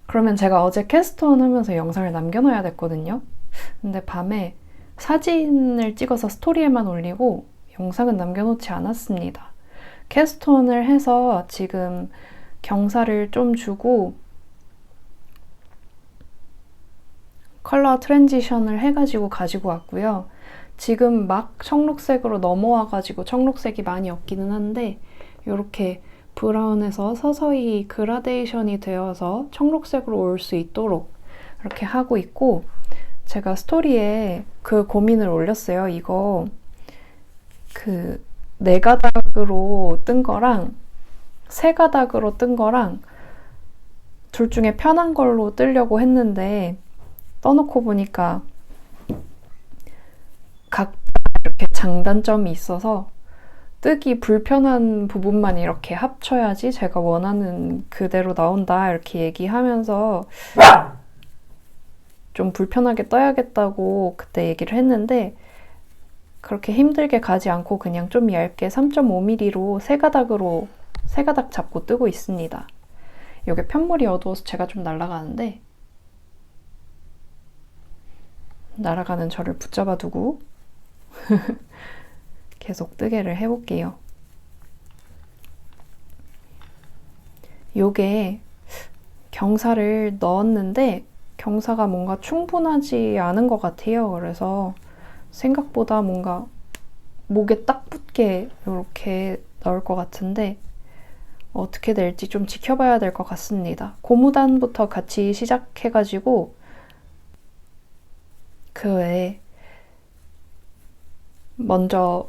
그러면 제가 어제 캐스트온 하면서 영상을 남겨놔야 됐거든요. 근데 밤에 사진을 찍어서 스토리에만 올리고 영상은 남겨놓지 않았습니다. 캐스트온을 해서 지금 경사를 좀 주고 컬러 트랜지션을 해가지고 가지고 왔고요. 지금 막 청록색으로 넘어와가지고 청록색이 많이 없기는 한데 이렇게 브라운에서 서서히 그라데이션이 되어서 청록색으로 올 수 있도록 이렇게 하고 있고, 제가 스토리에 그 고민을 올렸어요. 이거 그 4가닥으로 뜬 거랑 3가닥으로 뜬 거랑 둘 중에 편한 걸로 뜨려고 했는데 떠놓고 보니까 각자 이렇게 장단점이 있어서 뜨기 불편한 부분만 이렇게 합쳐야지 제가 원하는 그대로 나온다 이렇게 얘기하면서 좀 불편하게 떠야겠다고 그때 얘기를 했는데 그렇게 힘들게 가지 않고 그냥 좀 얇게 3.5mm로 3가닥 잡고 뜨고 있습니다. 이게 편물이 어두워서 제가 좀 날아가는데 날아가는 저를 붙잡아 두고 계속 뜨개를 해볼게요. 요게 경사를 넣었는데 경사가 뭔가 충분하지 않은 것 같아요. 그래서 생각보다 뭔가 목에 딱 붙게 이렇게 나올 것 같은데 어떻게 될지 좀 지켜봐야 될 것 같습니다. 고무단부터 같이 시작해가지고 그 외에 먼저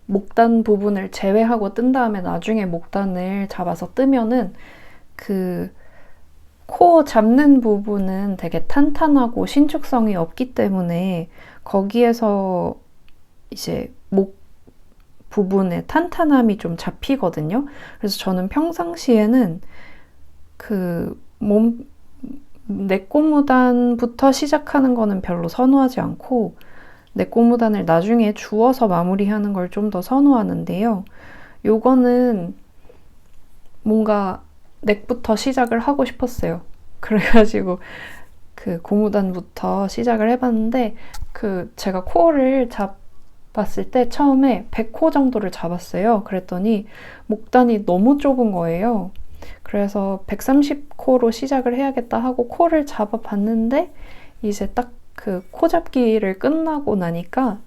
목단 부분을 제외하고 뜬 다음에 나중에 목단을 잡아서 뜨면은 그 코어 잡는 부분은 되게 탄탄하고 신축성이 없기 때문에 거기에서 이제 목 부분의 탄탄함이 좀 잡히거든요. 그래서 저는 평상시에는 그 내꼬무단부터 시작하는 거는 별로 선호하지 않고 내꼬무단을 나중에 주워서 마무리하는 걸 좀 더 선호하는데요. 요거는 뭔가 넥부터 시작을 하고 싶었어요. 그래가지고 그 고무단부터 시작을 해봤는데 그 제가 코어를 잡았을 때 처음에 100코 정도를 잡았어요. 그랬더니 목단이 너무 좁은 거예요. 그래서 130코로 시작을 해야겠다 하고 코를 잡아봤는데 이제 딱 그 코 잡기를 끝나고 나니까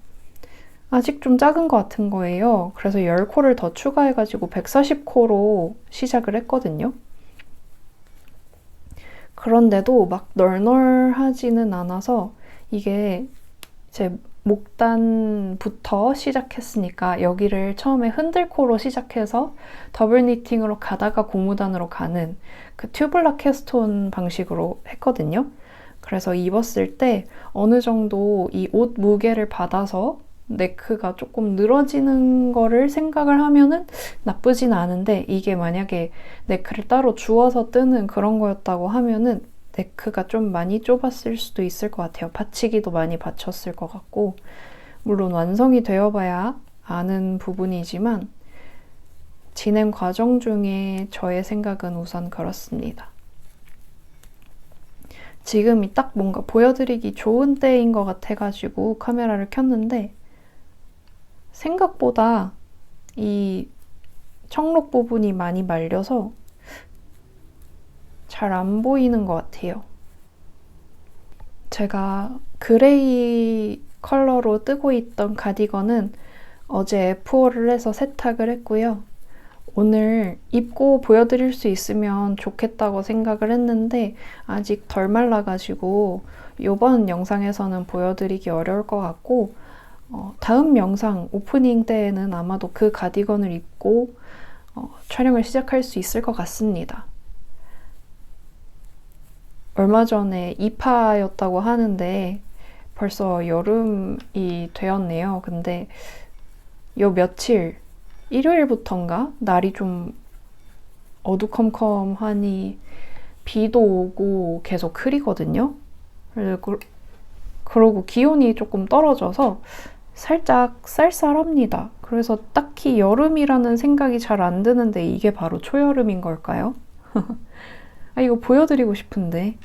아직 좀 작은 것 같은 거예요. 그래서 10코를 더 추가해가지고 140코로 시작을 했거든요. 그런데도 막 널널하지는 않아서 이게 제 목단부터 시작했으니까 여기를 처음에 흔들코로 시작해서 더블 니팅으로 가다가 고무단으로 가는 그 튜블라 캐스톤 방식으로 했거든요. 그래서 입었을 때 어느 정도 이 옷 무게를 받아서 네크가 조금 늘어지는 거를 생각을 하면은 나쁘진 않은데, 이게 만약에 네크를 따로 주워서 뜨는 그런 거였다고 하면은 네크가 좀 많이 좁았을 수도 있을 것 같아요. 받치기도 많이 받쳤을 것 같고, 물론 완성이 되어봐야 아는 부분이지만 진행 과정 중에 저의 생각은 우선 그렇습니다. 지금이 딱 뭔가 보여드리기 좋은 때인 것 같아가지고 카메라를 켰는데, 생각보다 이 청록 부분이 많이 말려서 잘 안 보이는 것 같아요. 제가 그레이 컬러로 뜨고 있던 가디건은 어제 F5를 해서 세탁을 했고요. 오늘 입고 보여드릴 수 있으면 좋겠다고 생각을 했는데 아직 덜 말라가지고 이번 영상에서는 보여드리기 어려울 것 같고, 다음 영상 오프닝 때에는 아마도 그 가디건을 입고 촬영을 시작할 수 있을 것 같습니다. 얼마 전에 2파였다고 하는데 벌써 여름이 되었네요. 근데 요 며칠, 일요일부터인가 날이 좀 어두컴컴하니 비도 오고 계속 흐리거든요. 그러고 기온이 조금 떨어져서 살짝 쌀쌀합니다. 그래서 딱히 여름이라는 생각이 잘 안 드는데 이게 바로 초여름인 걸까요? 아, 이거 보여드리고 싶은데.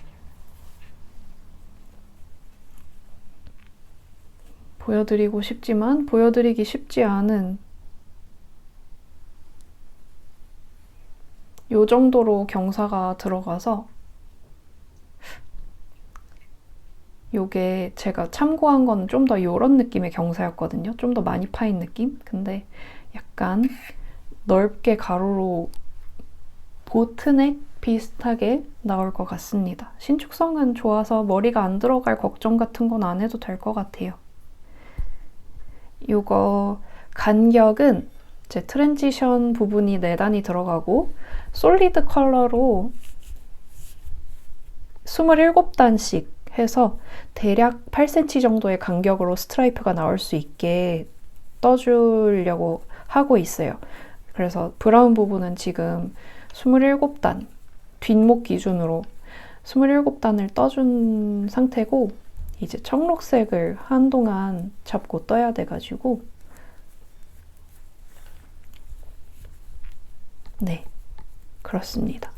보여드리고 싶지만 보여드리기 쉽지 않은, 요 정도로 경사가 들어가서, 요게 제가 참고한 거는 좀 더 요런 느낌의 경사였거든요. 좀 더 많이 파인 느낌? 근데 약간 넓게 가로로 보트넥 비슷하게 나올 것 같습니다. 신축성은 좋아서 머리가 안 들어갈 걱정 같은 건 안 해도 될 것 같아요. 요거 간격은 이제 트랜지션 부분이 4단이 들어가고 솔리드 컬러로 27단씩 해서 대략 8cm 정도의 간격으로 스트라이프가 나올 수 있게 떠주려고 하고 있어요. 그래서 브라운 부분은 지금 27단, 뒷목 기준으로 27단을 떠준 상태고, 이제 청록색을 한동안 잡고 떠야 돼가지고, 네, 그렇습니다.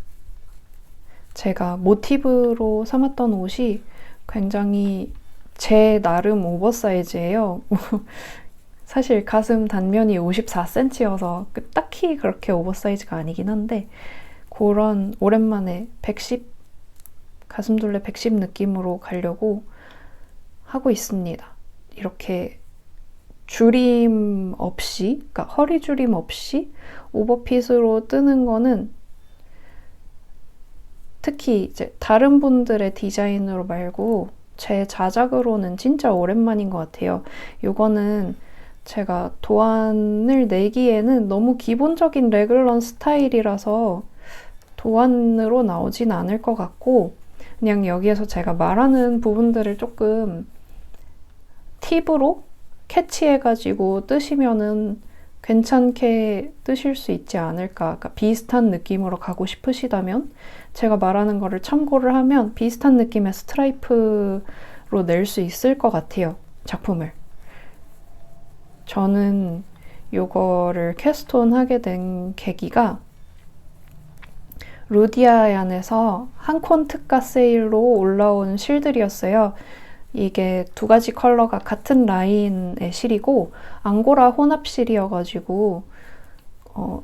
제가 모티브로 삼았던 옷이 굉장히 제 나름 오버사이즈예요. 사실 가슴 단면이 54cm여서 딱히 그렇게 오버사이즈가 아니긴 한데, 그런 오랜만에 110, 가슴둘레 110 느낌으로 가려고 하고 있습니다. 이렇게 줄임 없이, 그러니까 허리 줄임 없이 오버핏으로 뜨는 거는 특히 이제 다른 분들의 디자인으로 말고 제 자작으로는 진짜 오랜만인 것 같아요. 이거는 제가 도안을 내기에는 너무 기본적인 레글런 스타일이라서 도안으로 나오진 않을 것 같고, 그냥 여기에서 제가 말하는 부분들을 조금 팁으로 캐치해가지고 뜨시면은 괜찮게 뜨실 수 있지 않을까. 그러니까 비슷한 느낌으로 가고 싶으시다면 제가 말하는 거를 참고를 하면 비슷한 느낌의 스트라이프로 낼 수 있을 것 같아요, 작품을. 저는 요거를 캐스톤 하게 된 계기가 루디아얀에서 한콘 특가 세일로 올라온 실들이었어요. 이게 2가지 컬러가 같은 라인의 실이고 앙고라 혼합 실이어가지고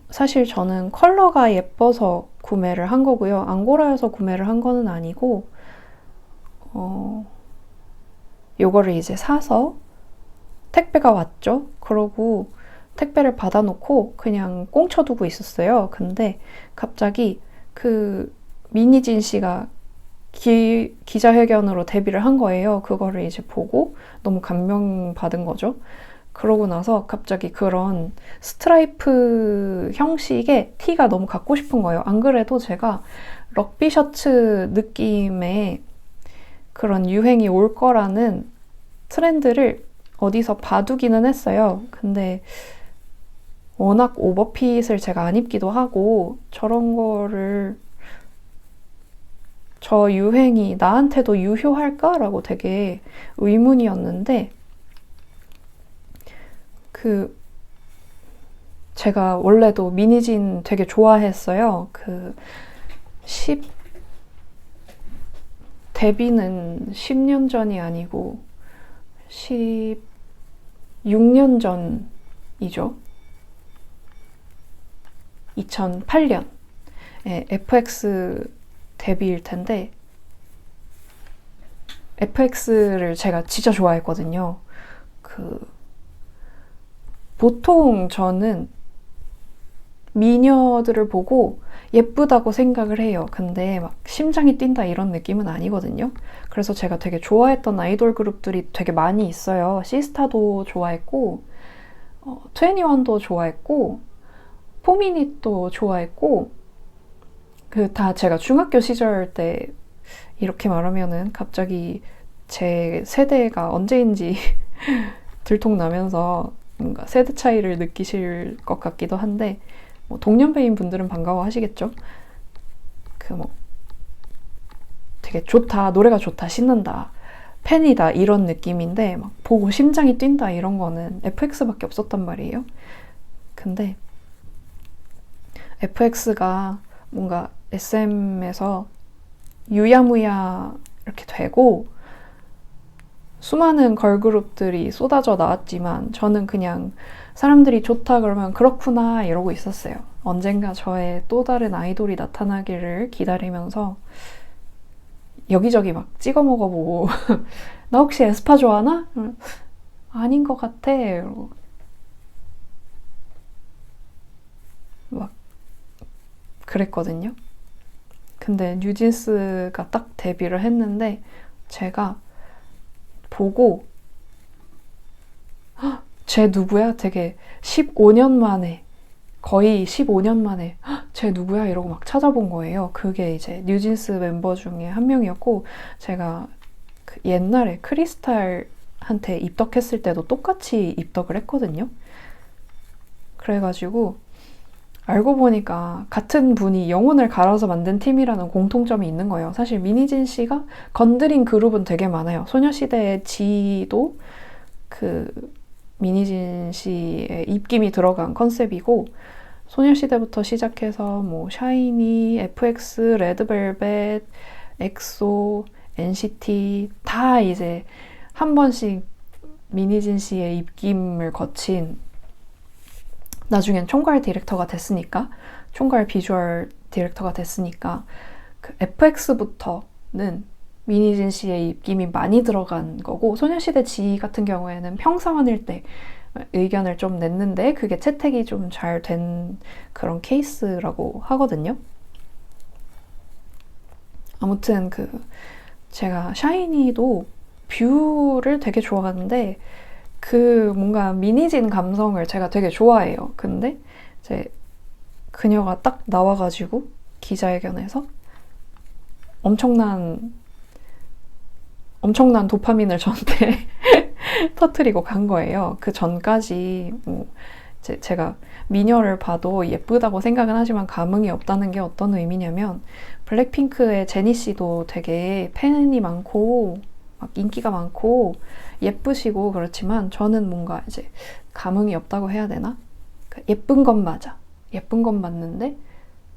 사실 저는 컬러가 예뻐서 구매를 한 거고요. 앙고라여서 구매를 한 거는 아니고 요거를 이제 사서 택배가 왔죠. 그러고 택배를 받아놓고 그냥 꽁쳐두고 있었어요. 근데 갑자기 그 미니진 씨가 기자회견으로 데뷔를 한 거예요. 그거를 이제 보고 너무 감명받은 거죠. 그러고 나서 갑자기 그런 스트라이프 형식의 티가 너무 갖고 싶은 거예요. 안 그래도 제가 럭비 셔츠 느낌의 그런 유행이 올 거라는 트렌드를 어디서 봐두기는 했어요. 근데 워낙 오버핏을 제가 안 입기도 하고 저런 거를 저 유행이 나한테도 유효할까라고 되게 의문이었는데 제가 원래도 미니진 되게 좋아했어요. 데뷔는 10년 전이 아니고 16년 전이죠. 2008년 FX 데뷔일 텐데 FX를 제가 진짜 좋아했거든요. 보통 저는 미녀들을 보고 예쁘다고 생각을 해요. 근데 막 심장이 뛴다 이런 느낌은 아니거든요. 그래서 제가 되게 좋아했던 아이돌 그룹들이 되게 많이 있어요. 시스타도 좋아했고 2NE1도 좋아했고 포미닛도 좋아했고 다 제가 중학교 시절 때 이렇게 말하면은 갑자기 제 세대가 언제인지 들통나면서 뭔가 세대 차이를 느끼실 것 같기도 한데 동년배인 분들은 반가워하시겠죠? 되게 좋다, 노래가 좋다, 신난다, 팬이다 이런 느낌인데 막 보고 심장이 뛴다 이런 거는 FX밖에 없었단 말이에요. 근데 FX가 뭔가 SM에서 유야무야 이렇게 되고 수많은 걸그룹들이 쏟아져 나왔지만 저는 그냥 사람들이 좋다 그러면 그렇구나 이러고 있었어요. 언젠가 저의 또 다른 아이돌이 나타나기를 기다리면서 여기저기 막 찍어 먹어보고 나 혹시 에스파 좋아하나? 아닌 것 같아. 막 그랬거든요. 근데 뉴진스가 딱 데뷔를 했는데 제가 보고 쟤 누구야? 되게 15년 만에 거의 15년 만에 쟤 누구야? 이러고 막 찾아본 거예요. 그게 이제 뉴진스 멤버 중에 한 명이었고 제가 옛날에 크리스탈한테 입덕했을 때도 똑같이 입덕을 했거든요. 그래가지고 알고 보니까 같은 분이 영혼을 갈아서 만든 팀이라는 공통점이 있는 거예요. 사실 미니진 씨가 건드린 그룹은 되게 많아요. 소녀시대의 지도 미니진 씨의 입김이 들어간 컨셉이고 소녀시대부터 시작해서 뭐 샤이니, FX, 레드벨벳, 엑소, NCT 다 이제 한 번씩 미니진 씨의 입김을 거친 나중엔 총괄 디렉터가 됐으니까 총괄 비주얼 디렉터가 됐으니까 FX부터는 미니진 씨의 입김이 많이 들어간 거고 소녀시대 지 같은 경우에는 평사원일 때 의견을 좀 냈는데 그게 채택이 좀 잘 된 그런 케이스라고 하거든요. 아무튼 제가 샤이니도 뷰를 되게 좋아하는데 뭔가 미니진 감성을 제가 되게 좋아해요. 근데 이제 그녀가 딱 나와가지고 기자회견에서 엄청난 도파민을 저한테 터뜨리고 간 거예요. 그 전까지 제가 미녀를 봐도 예쁘다고 생각은 하지만 감흥이 없다는 게 어떤 의미냐면 블랙핑크의 제니 씨도 되게 팬이 많고 막 인기가 많고 예쁘시고 그렇지만 저는 뭔가 이제 감흥이 없다고 해야 되나? 예쁜 건 맞아. 예쁜 건 맞는데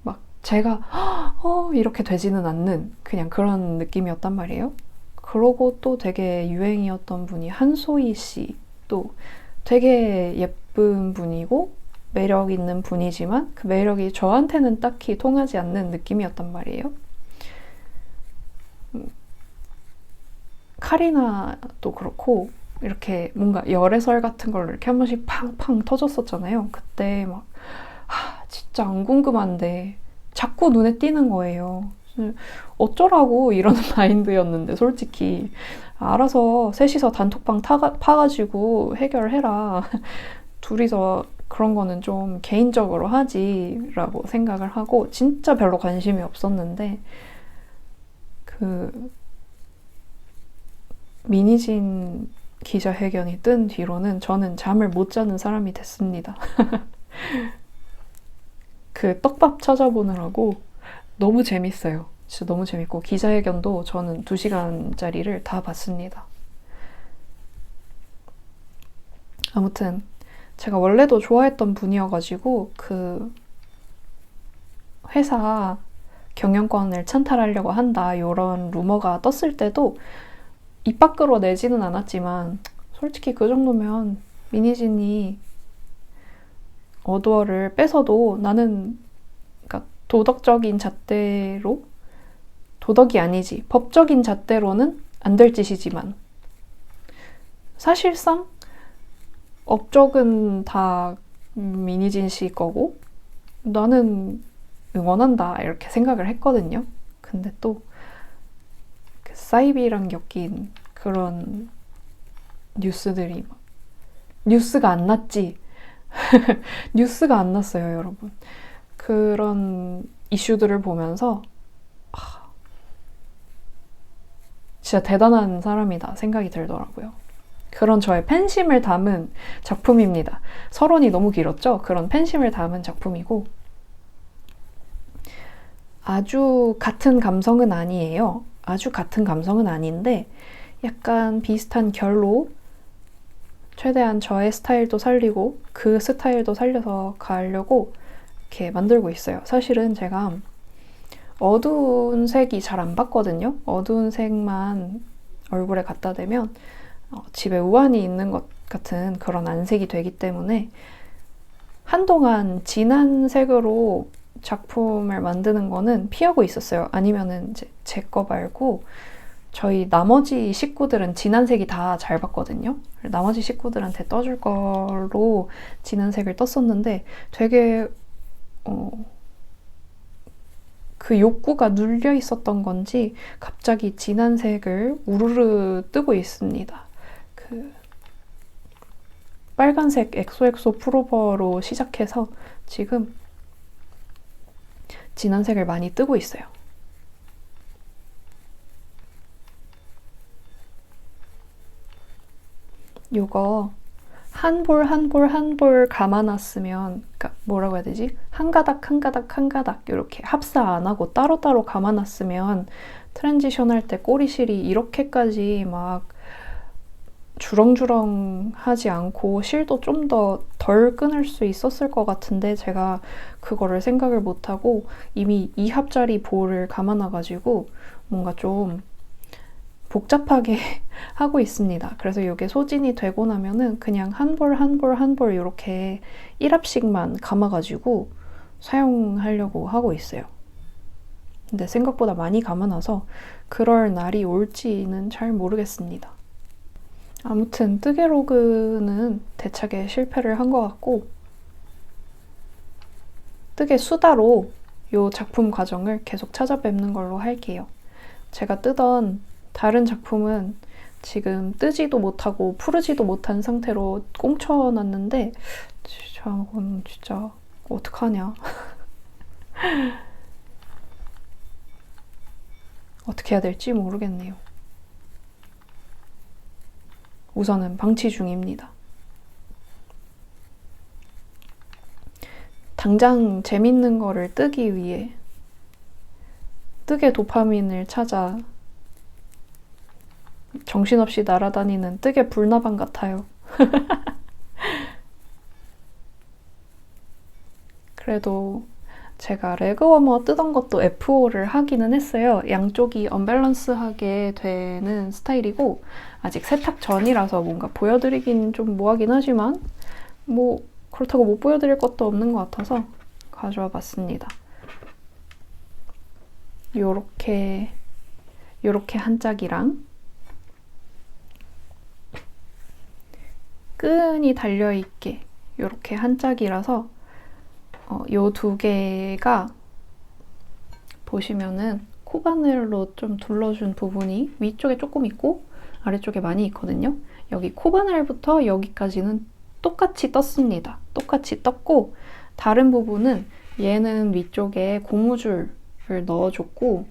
막 제가 이렇게 되지는 않는 그냥 그런 느낌이었단 말이에요. 그러고 또 되게 유행이었던 분이 한소희 씨도 되게 예쁜 분이고 매력 있는 분이지만 그 매력이 저한테는 딱히 통하지 않는 느낌이었단 말이에요. 카리나도 그렇고 이렇게 뭔가 열애설 같은 걸로 이렇게 한 번씩 팡팡 터졌었잖아요. 그때 막 진짜 안 궁금한데 자꾸 눈에 띄는 거예요. 어쩌라고 이러는 마인드였는데 솔직히 알아서 셋이서 단톡방 파가지고 해결해라. 둘이서 그런 거는 좀 개인적으로 하지라고 생각을 하고 진짜 별로 관심이 없었는데 미니진 기자회견이 뜬 뒤로는 저는 잠을 못 자는 사람이 됐습니다. 그 떡밥 찾아보느라고 너무 재밌어요. 진짜 너무 재밌고 기자회견도 저는 2시간짜리를 다 봤습니다. 아무튼 제가 원래도 좋아했던 분이어가지고 그 회사 경영권을 찬탈하려고 한다 이런 루머가 떴을 때도 입 밖으로 내지는 않았지만 솔직히 그 정도면 미니진이 어두어를 뺏어도 나는 그러니까 도덕적인 잣대로 도덕이 아니지 법적인 잣대로는 안 될 짓이지만 사실상 업적은 다 미니진 씨 거고 나는 응원한다 이렇게 생각을 했거든요. 근데 또 그 사이비랑 엮인 그런 뉴스들이 뉴스가 안 났지. 뉴스가 안 났어요, 여러분. 그런 이슈들을 보면서 진짜 대단한 사람이다 생각이 들더라고요. 그런 저의 팬심을 담은 작품입니다. 서론이 너무 길었죠? 그런 팬심을 담은 작품이고 아주 같은 감성은 아니에요. 아주 같은 감성은 아닌데 약간 비슷한 결로 최대한 저의 스타일도 살리고 그 스타일도 살려서 가려고 이렇게 만들고 있어요. 사실은 제가 어두운 색이 잘 안 받거든요. 어두운 색만 얼굴에 갖다 대면 집에 우환이 있는 것 같은 그런 안색이 되기 때문에 한동안 진한 색으로 작품을 만드는 거는 피하고 있었어요. 아니면은 이제 제 거 말고 저희 나머지 식구들은 진한 색이 다 잘 받거든요. 나머지 식구들한테 떠줄 걸로 진한 색을 떴었는데 되게 그 욕구가 눌려 있었던 건지 갑자기 진한 색을 우르르 뜨고 있습니다. 그 빨간색 엑소엑소 프로버로 시작해서 지금 진한 색을 많이 뜨고 있어요. 요거 한 볼 한 볼 한 볼 감아놨으면 그러니까 뭐라고 해야 되지? 한 가닥 한 가닥 한 가닥 이렇게 합사 안 하고 따로따로 감아놨으면 트랜지션 할 때 꼬리실이 이렇게까지 막 주렁주렁 하지 않고 실도 좀 더 덜 끊을 수 있었을 것 같은데 제가 그거를 생각을 못하고 이미 2합짜리 볼을 감아놔가지고 뭔가 좀 복잡하게 하고 있습니다. 그래서 이게 소진이 되고 나면은 그냥 한 볼 한 볼 한 볼 이렇게 1합씩만 감아가지고 사용하려고 하고 있어요. 근데 생각보다 많이 감아놔서 그럴 날이 올지는 잘 모르겠습니다. 아무튼 뜨개로그는 대차게 실패를 한 것 같고 뜨개 수다로 이 작품 과정을 계속 찾아뵙는 걸로 할게요. 제가 뜨던 다른 작품은 지금 뜨지도 못하고 푸르지도 못한 상태로 꽁쳐놨는데 저건 진짜 어떡하냐. 어떻게 해야 될지 모르겠네요. 우선은 방치 중입니다. 당장 재밌는 거를 뜨기 위해 뜨개 도파민을 찾아 정신없이 날아다니는 뜨개 불나방 같아요. 그래도 제가 레그워머 뜨던 것도 F5를 하기는 했어요. 양쪽이 언밸런스하게 되는 스타일이고 아직 세탁 전이라서 뭔가 보여드리긴 좀 뭐하긴 하지만 뭐 그렇다고 못 보여드릴 것도 없는 것 같아서 가져와 봤습니다. 요렇게 한 짝이랑 끈이 달려있게 요렇게 한 짝이라서 요 2개가 보시면은 코바늘로 좀 둘러준 부분이 위쪽에 조금 있고 아래쪽에 많이 있거든요. 여기 코바늘부터 여기까지는 똑같이 떴습니다. 똑같이 떴고 다른 부분은 얘는 위쪽에 고무줄을 넣어줬고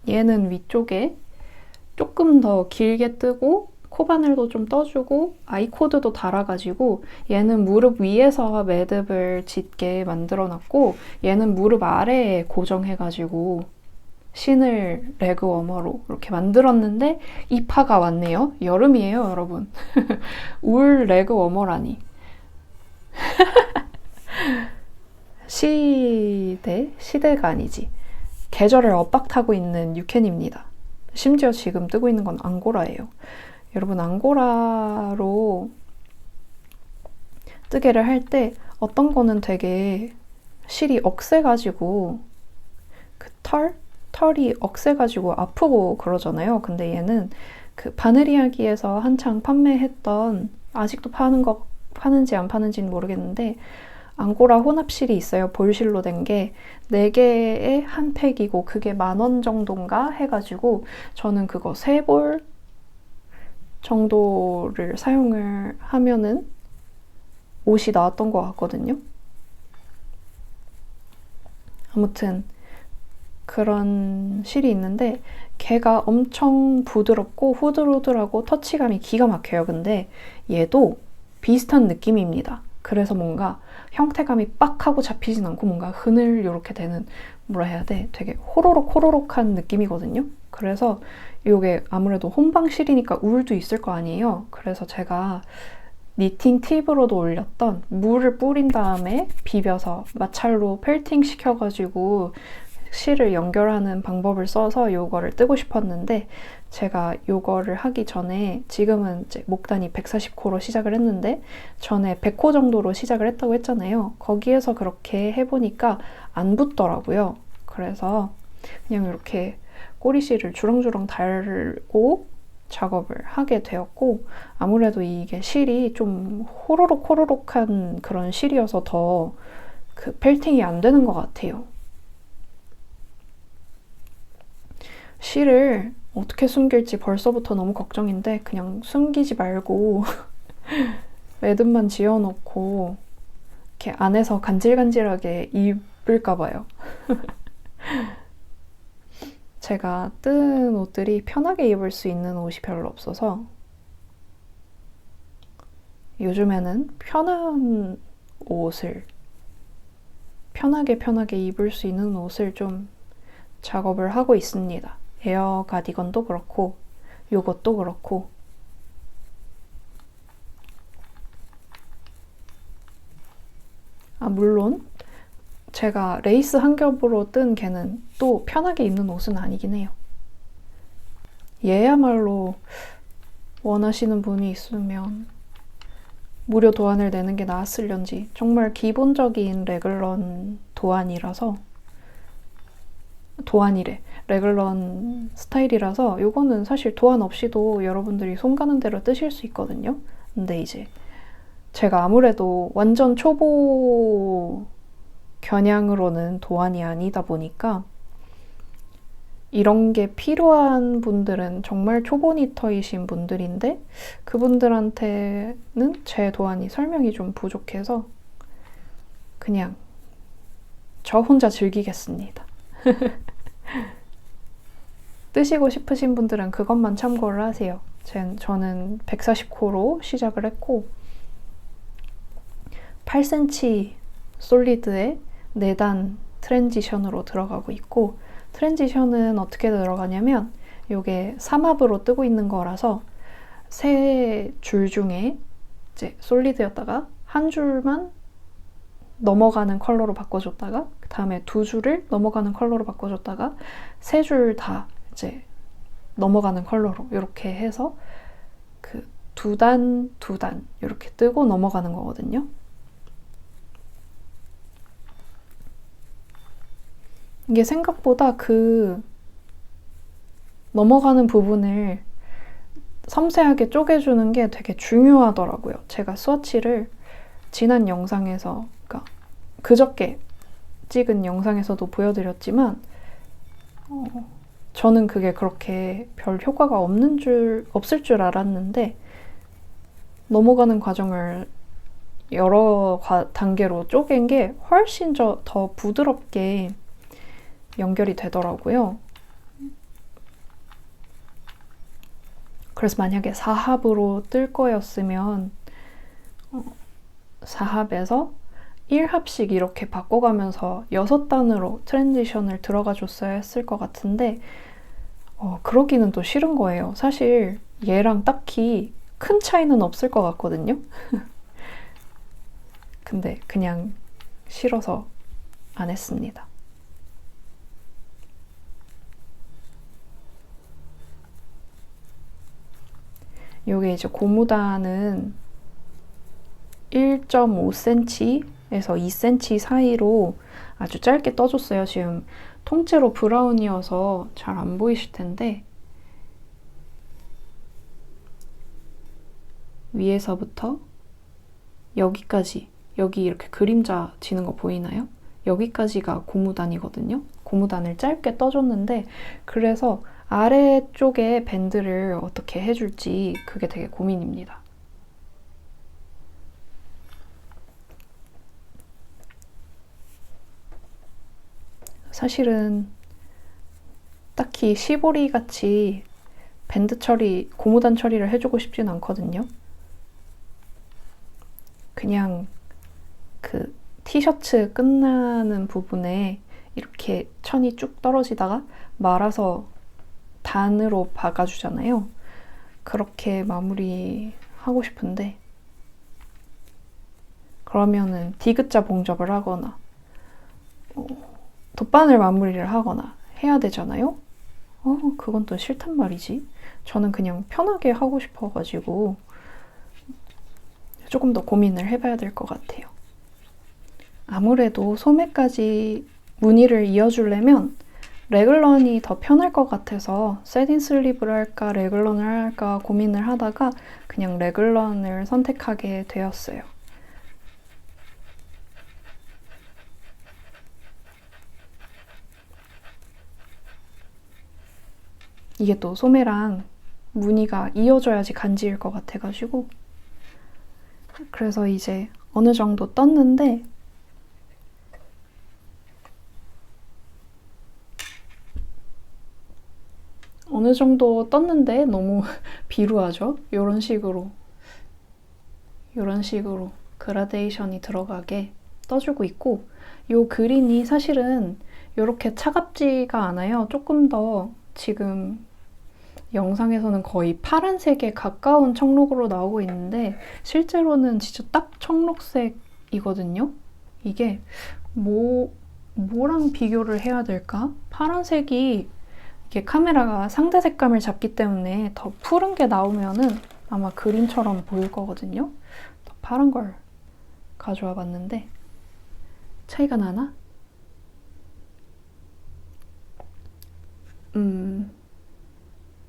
얘는 위쪽에 조금 더 길게 뜨고 코바늘도 좀 떠주고 아이코드도 달아가지고 얘는 무릎 위에서 매듭을 짓게 만들어놨고 얘는 무릎 아래에 고정해가지고 신을 레그 워머로 이렇게 만들었는데 이 파가 왔네요. 여름이에요, 여러분. 울 레그 워머라니. 시대가 아니지. 계절을 엇박타고 있는 유캔입니다. 심지어 지금 뜨고 있는 건 앙고라예요. 여러분, 앙고라로 뜨개를 할 때 어떤 거는 되게 실이 억세가지고 그 털이 억세가지고 아프고 그러잖아요. 근데 얘는 그 바느리야기에서 한창 판매했던, 아직도 파는지 안 파는지는 모르겠는데 앙고라 혼합실이 있어요. 볼실로 된 게 4개에 한 팩이고 그게 10,000원 정도인가 해가지고 저는 그거 3볼 정도를 사용을 하면은 옷이 나왔던 것 같거든요. 아무튼 그런 실이 있는데 걔가 엄청 부드럽고 후들후들하고 터치감이 기가 막혀요. 근데 얘도 비슷한 느낌입니다. 그래서 뭔가 형태감이 빡 하고 잡히진 않고 뭔가 흐늘 이렇게 되는, 뭐라 해야 돼? 되게 호로록호로록한 느낌이거든요. 그래서 이게 아무래도 혼방실이니까 울도 있을 거 아니에요. 그래서 제가 니팅 팁으로도 올렸던 물을 뿌린 다음에 비벼서 마찰로 펠팅 시켜가지고 실을 연결하는 방법을 써서 이거를 뜨고 싶었는데 제가 이거를 하기 전에, 지금은 이제 목단이 140코로 시작을 했는데 전에 100코 정도로 시작을 했다고 했잖아요. 거기에서 그렇게 해보니까 안 붙더라고요. 그래서 그냥 이렇게 꼬리실을 주렁주렁 달고 작업을 하게 되었고, 아무래도 이게 실이 좀 호로록호로록한 그런 실이어서 더 그 펠팅이 안 되는 것 같아요. 실을 어떻게 숨길지 벌써부터 너무 걱정인데 그냥 숨기지 말고 매듭만 지어놓고 이렇게 안에서 간질간질하게 입을까 봐요. 제가 뜬 옷들이 편하게 입을 수 있는 옷이 별로 없어서 요즘에는 편한 옷을, 편하게 입을 수 있는 옷을 좀 작업을 하고 있습니다. 에어 가디건도 그렇고 요것도 그렇고. 물론 제가 레이스 한 겹으로 뜬 걔는 또 편하게 입는 옷은 아니긴 해요. 얘야말로 원하시는 분이 있으면 무료 도안을 내는 게 나았을련지. 정말 기본적인 레글런 도안이라서, 레글런 스타일이라서 이거는 사실 도안 없이도 여러분들이 손 가는 대로 뜨실 수 있거든요. 근데 이제 제가 아무래도 완전 초보 겨냥으로는 도안이 아니다 보니까 이런 게 필요한 분들은 정말 초보니터이신 분들인데 그분들한테는 제 도안이 설명이 좀 부족해서 그냥 저 혼자 즐기겠습니다. 뜨시고 싶으신 분들은 그것만 참고를 하세요. 저는 140코로 시작을 했고 8cm 솔리드에 4단 트랜지션으로 들어가고 있고, 트랜지션은 어떻게 들어가냐면 이게 3합으로 뜨고 있는 거라서 3줄 중에 이제 솔리드였다가 한 줄만 넘어가는 컬러로 바꿔줬다가 그 다음에 2줄을 넘어가는 컬러로 바꿔줬다가 3줄 다 이제 넘어가는 컬러로 이렇게 해서 그 2단 이렇게 뜨고 넘어가는 거거든요. 이게 생각보다 그 넘어가는 부분을 섬세하게 쪼개주는 게 되게 중요하더라고요. 제가 스와치를 지난 영상에서, 그러니까 그저께 찍은 영상에서도 보여드렸지만 저는 그게 그렇게 별 효과가 없을 줄 알았는데 넘어가는 과정을 여러 단계로 쪼갠 게 훨씬 더 부드럽게 연결이 되더라고요. 그래서 만약에 4합으로 뜰 거였으면 4합에서 1합씩 이렇게 바꿔가면서 6단으로 트랜지션을 들어가 줬어야 했을 것 같은데 그러기는 또 싫은 거예요. 사실 얘랑 딱히 큰 차이는 없을 것 같거든요. 근데 그냥 싫어서 안 했습니다. 요게 이제 고무단은 1.5cm에서 2cm 사이로 아주 짧게 떠줬어요. 지금 통째로 브라운이어서 잘 안 보이실 텐데 위에서부터 여기까지, 여기 이렇게 그림자 지는 거 보이나요? 여기까지가 고무단이거든요. 고무단을 짧게 떠줬는데 그래서 아래쪽에 밴드를 어떻게 해줄지 그게 되게 고민입니다. 사실은 딱히 시보리 같이 밴드 처리, 고무단 처리를 해주고 싶진 않거든요. 그냥 그 티셔츠 끝나는 부분에 이렇게 천이 쭉 떨어지다가 말아서 단으로 박아주잖아요. 그렇게 마무리하고 싶은데 그러면은 디귿자 봉접을 하거나 돗바늘 마무리를 하거나 해야 되잖아요. 그건 또 싫단 말이지. 저는 그냥 편하게 하고 싶어가지고 조금 더 고민을 해봐야 될 것 같아요. 아무래도 소매까지 무늬를 이어주려면 레글런이 더 편할 것 같아서 셋인 슬리브를 할까 레글런을 할까 고민을 하다가 그냥 레글런을 선택하게 되었어요. 이게 또 소매랑 무늬가 이어져야지 간지일 것 같아가지고 그래서 이제 어느 정도 떴는데 너무 비루하죠? 이런 식으로 그라데이션이 들어가게 떠주고 있고 이 그린이 사실은 이렇게 차갑지가 않아요. 조금 더 지금 영상에서는 거의 파란색에 가까운 청록으로 나오고 있는데 실제로는 진짜 딱 청록색이거든요. 이게 뭐랑 비교를 해야 될까? 파란색이 이게 카메라가 상대 색감을 잡기 때문에 더 푸른 게 나오면은 아마 그림처럼 보일 거거든요. 더 파란 걸 가져와 봤는데 차이가 나나?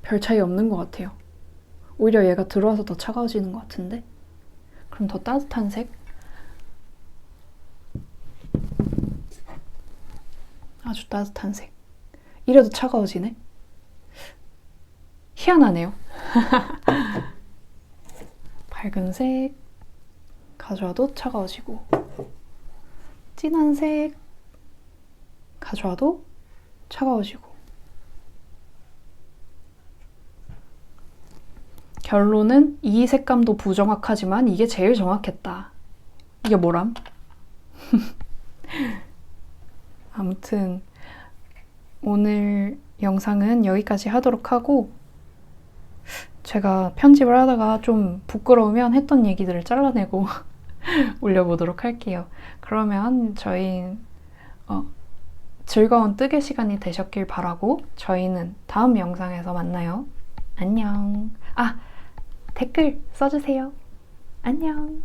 별 차이 없는 것 같아요. 오히려 얘가 들어와서 더 차가워지는 것 같은데? 그럼 더 따뜻한 색? 아주 따뜻한 색. 이래도 차가워지네? 희한하네요. 밝은 색 가져와도 차가워지고 진한 색 가져와도 차가워지고 결론은 이 색감도 부정확하지만 이게 제일 정확했다. 이게 뭐람? 아무튼 오늘 영상은 여기까지 하도록 하고 제가 편집을 하다가 좀 부끄러우면 했던 얘기들을 잘라내고 올려보도록 할게요. 그러면 저희 즐거운 뜨개 시간이 되셨길 바라고 저희는 다음 영상에서 만나요. 안녕. 댓글 써주세요. 안녕.